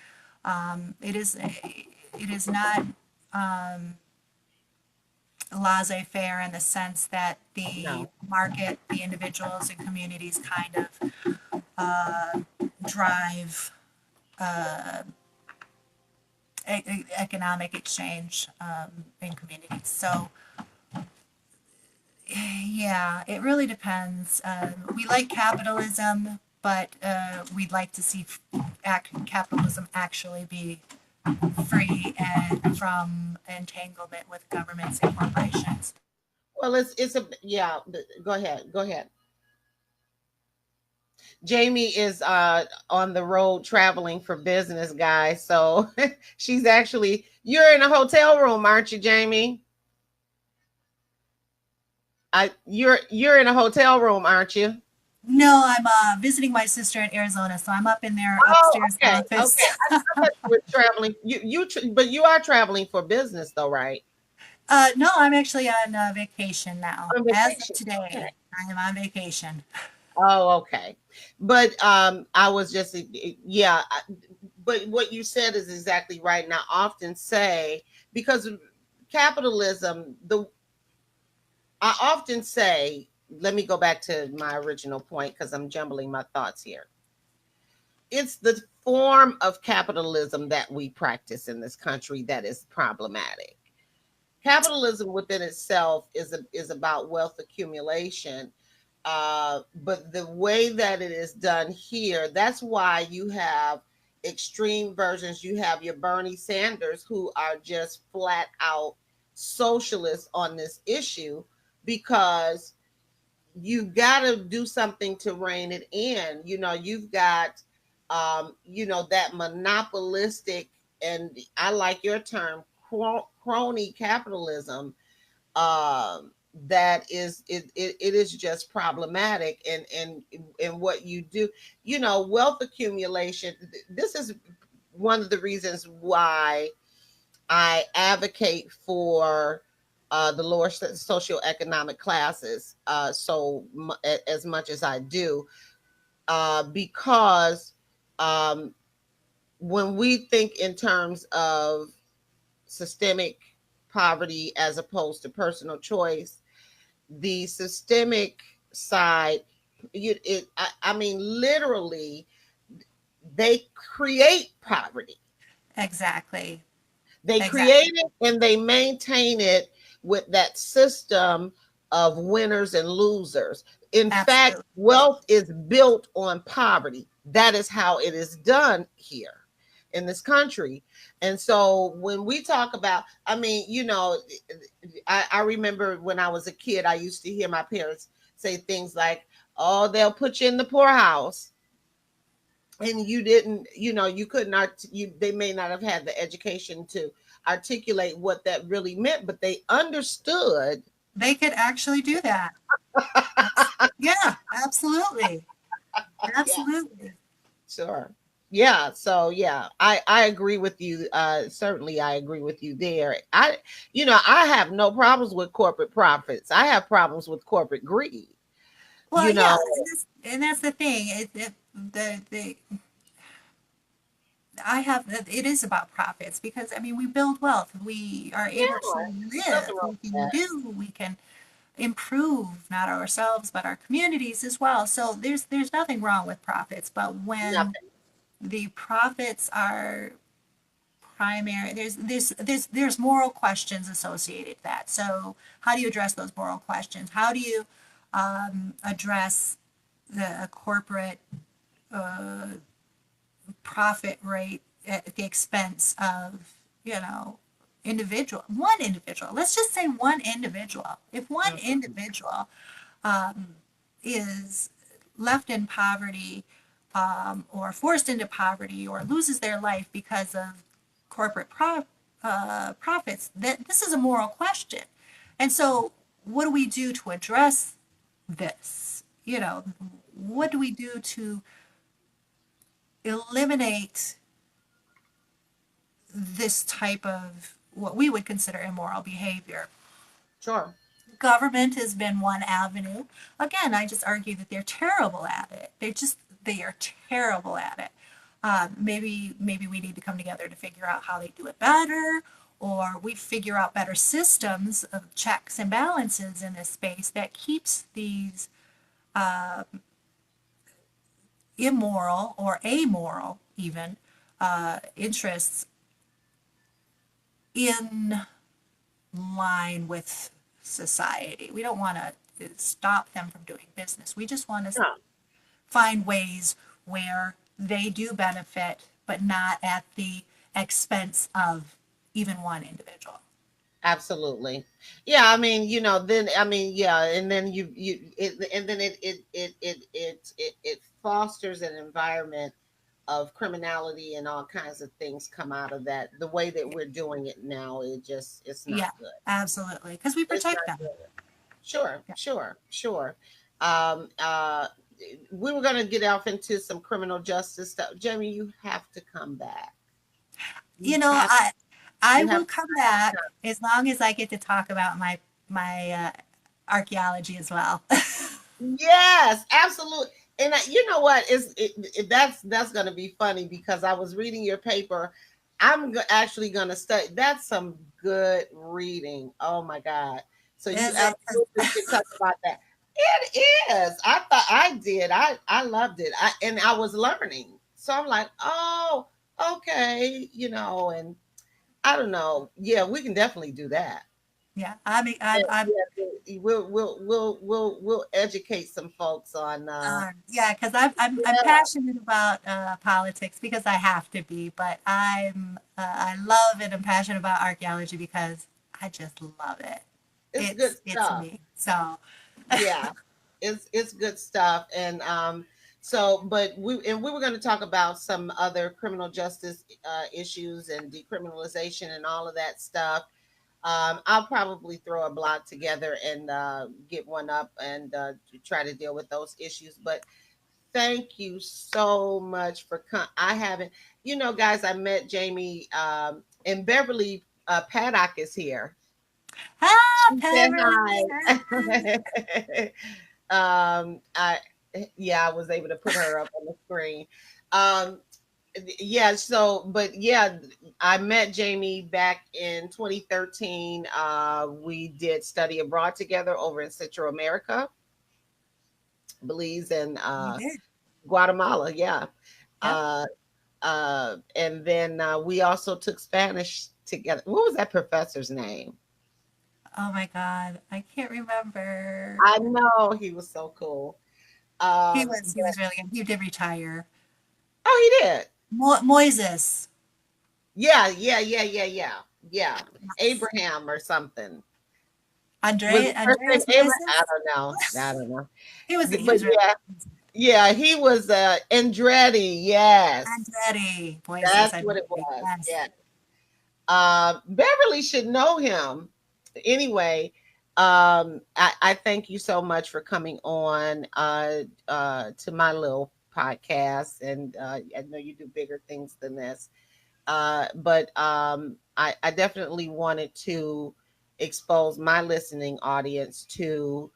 It is not laissez-faire in the sense that the No. market, the individuals and communities kind of drive economic exchange in communities. So yeah, it really depends. We like capitalism, but we'd like to see capitalism actually be free and from entanglement with governments and corporations. Well, it's a yeah. Go ahead. Go ahead. Jamie is on the road traveling for business, guys. So she's actually you're in a hotel room, aren't you, Jamie? You're in a hotel room, aren't you? No, I'm visiting my sister in Arizona, so I'm up in their Oh, upstairs okay, office. okay. I thought you were traveling. But you are traveling for business, though, right? No, I'm actually on vacation now. On As of vacation. Okay. today, I am on vacation. Oh, okay. But I was just yeah. But what you said is exactly right. And I often say because capitalism, the I often say, let me go back to my original point because I'm jumbling my thoughts here. It's the form of capitalism that we practice in this country that is problematic. Capitalism within itself is about wealth accumulation, but the way that it is done here, that's why you have extreme versions. You have your Bernie Sanders who are just flat out socialists on this issue because you've got to do something to rein it in. You've got that monopolistic, and I like your term, crony capitalism, that it is just problematic. And what you do, wealth accumulation, this is one of the reasons why I advocate for the lower socioeconomic classes as much as I do, because um, when we think in terms of systemic poverty as opposed to personal choice, the systemic side, I mean, literally, they create poverty. Exactly. They Exactly. create it and they maintain it with that system of winners and losers. In fact, Absolutely. wealth is built on poverty. That is how it is done here in this country. And so when we talk about, I mean, I remember when I was a kid, I used to hear my parents say things like, oh, they'll put you in the poorhouse. And you didn't, you couldn't they may not have had the education to articulate what that really meant, but they understood. They could actually do that. Yeah, absolutely. Yeah, Absolutely. sure. Yeah, so yeah, I agree with you. Certainly I agree with you there. I have no problems with corporate profits. I have problems with corporate greed. Well, You yeah, know, and that's the thing. The I have it is about profits because I mean we build wealth. We are yeah, able to there's nothing live. wrong We with can that. do. We can improve not ourselves but our communities as well. So there's nothing wrong with profits. But when Nothing. the profits are primary, there's moral questions associated with that. So how do you address those moral questions? How do you address the corporate profit rate at the expense of, one individual. Let's just say one individual. If one individual is left in poverty, or forced into poverty, or loses their life because of corporate profits, that this is a moral question. And so, what do we do to address this? What do we do to eliminate this type of what we would consider immoral behavior? Sure. Government has been one avenue. Again, I just argue that they're terrible at it. They are terrible at it. Maybe we need to come together to figure out how they do it better, or we figure out better systems of checks and balances in this space that keeps these immoral or amoral even interests in line with society. We don't want to stop them from doing business. We just want to find ways where they do benefit, but not at the expense of even one individual. Absolutely. Yeah, I mean, then I mean, yeah, and then it fosters an environment of criminality, and all kinds of things come out of that. The way that we're doing it now, it's not good. Absolutely, because we It's protect not them. good. Sure, Yeah. sure. Um, uh, we were going to get off into some criminal justice stuff. Jamie, you have to come back. You know, I you will have come back as long as I get to talk about my archaeology as well. Yes, absolutely. And you know what? That's going to be funny, because I was reading your paper. Actually going to study. That's some good reading. Oh my God! So you Is it? absolutely should talk about that. It is. I thought I did. I loved it. And I was learning. So I'm like, oh, okay, and I don't know. Yeah, we can definitely do that. Yeah, I mean, Yeah, we'll educate some folks on yeah, because I'm yeah, passionate about politics because I have to be, but I love and I'm passionate about archaeology because I just love it. it's good It's stuff. me. So Yeah, it's good stuff. And so, but we were going to talk about some other criminal justice issues and decriminalization and all of that stuff. I'll probably throw a blog together and get one up and try to deal with those issues. But thank you so much for I haven't, guys, I met Jamie, and Beverly Paddock is here. She said Beverly. hi. I Yeah, I was able to put her up on the screen. Um, yeah, so but yeah, I met Jamie back in 2013. We did study abroad together over in Central America, Belize, and We did. Guatemala. Yeah. Yep. Uh, and then we also took Spanish together. What was that professor's name? Oh my God, I can't remember. I know, he was so cool. He But, was really good. He did retire. oh, he did. Moises. Yeah. Yes. Abraham or something. Was his first name Andreas Abraham? I Moises. don't know. I don't know. He But was really yeah, he was Andretti. Yes, Andretti Moises, that's I what it believe. was. Yes. Yeah. Beverly should know him. Anyway, I thank you so much for coming on to my little podcast, and I know you do bigger things than this. But I definitely wanted to expose my listening audience to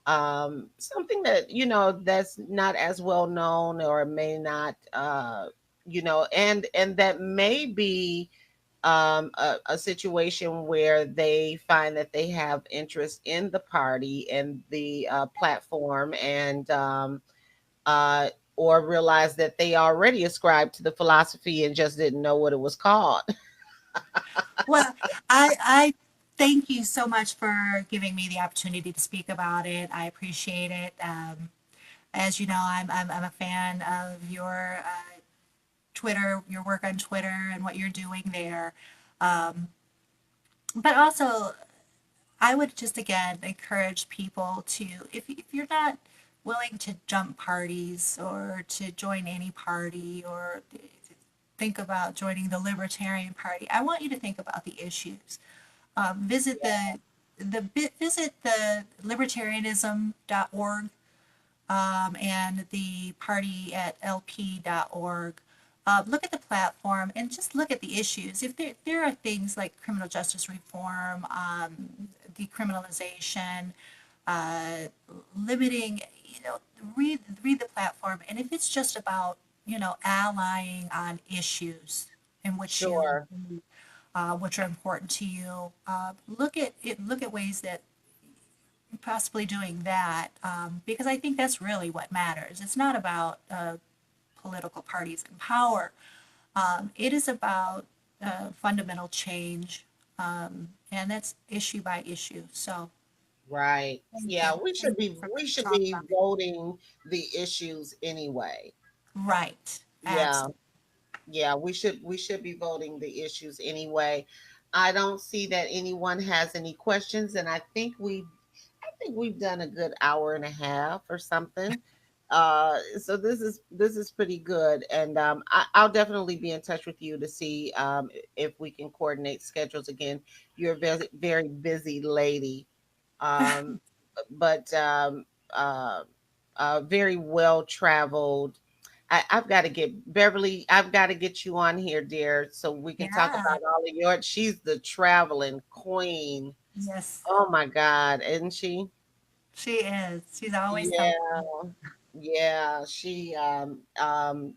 something that that's not as well known, or may not and that may be a situation where they find that they have interest in the party and the platform, and uh, or realize that they already ascribed to the philosophy and just didn't know what it was called. Well, I thank you so much for giving me the opportunity to speak about it. I appreciate it. As you know, I'm a fan of your Twitter, your work on Twitter, and what you're doing there. Um, but also, I would just again encourage people to, if you're not willing to jump parties or to join any party or think about joining the Libertarian Party, I want you to think about the issues. Visit visit the libertarianism.org and the party at lp.org. Look at the platform and just look at the issues. If there are things like criminal justice reform, decriminalization, uh, limiting, read the platform. And if it's just about, allying on issues in Sure. which are important to you, look at it, look at ways that possibly doing that, because I think that's really what matters. It's not about political parties in power. It is about fundamental change, and that's issue by issue. So Right. thank Yeah, you. Thank you for we being should strong be about it. voting the issues anyway. Right. Yeah. Absolutely. Yeah, we should be voting the issues anyway. I don't see that anyone has any questions, and I think we've done a good hour and a half or something. So this is pretty good, and I'll definitely be in touch with you to see if we can coordinate schedules again. You're a very busy lady, um, but very well traveled. I've got to get Beverly. I've got to get you on here, dear, so we can talk Yeah. about all of your. She's the traveling queen. Yes, Oh my God, isn't she? she is. She's always Yeah, something. yeah. She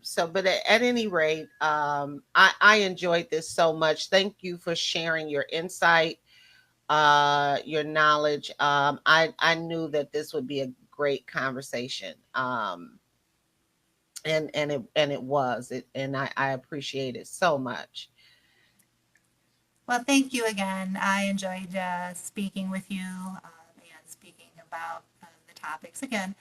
so but at any rate, I enjoyed this so much. Thank you for sharing your insight, your knowledge. I knew that this would be a great conversation. And it was it, and I appreciate it so much. Well, thank you again. I enjoyed speaking with you and speaking about the topics. Again,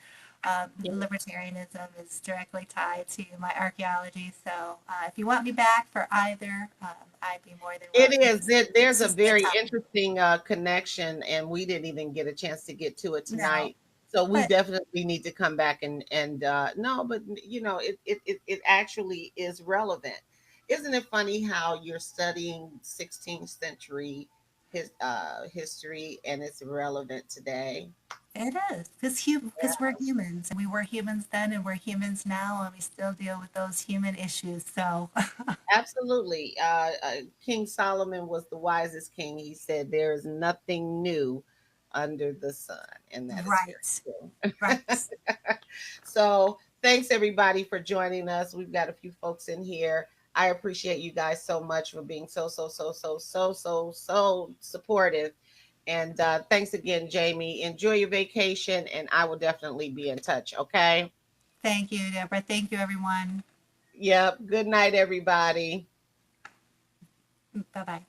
libertarianism is directly tied to my archaeology. So if you want me back for either, I'd be more than It willing. is. There's This a is a good very topic. interesting connection, and we didn't even get a chance to get to it No, tonight. So we but definitely need to come back and no, but you know, it actually is relevant. Isn't it funny how you're studying 16th century history and it's relevant today? it is because we're humans and we were humans then and we're humans now and we still deal with those human issues. So, Absolutely. King Solomon was the wisest king. He said, "There is nothing new under the sun," and that is very right, true. right. So, thanks everybody for joining us. We've got a few folks in here. I appreciate you guys so much for being so supportive. And thanks again, Jamie. Enjoy your vacation, and I will definitely be in touch. Okay. Thank you, Deborah. Thank you, everyone. Yep. Good night, everybody. Bye bye.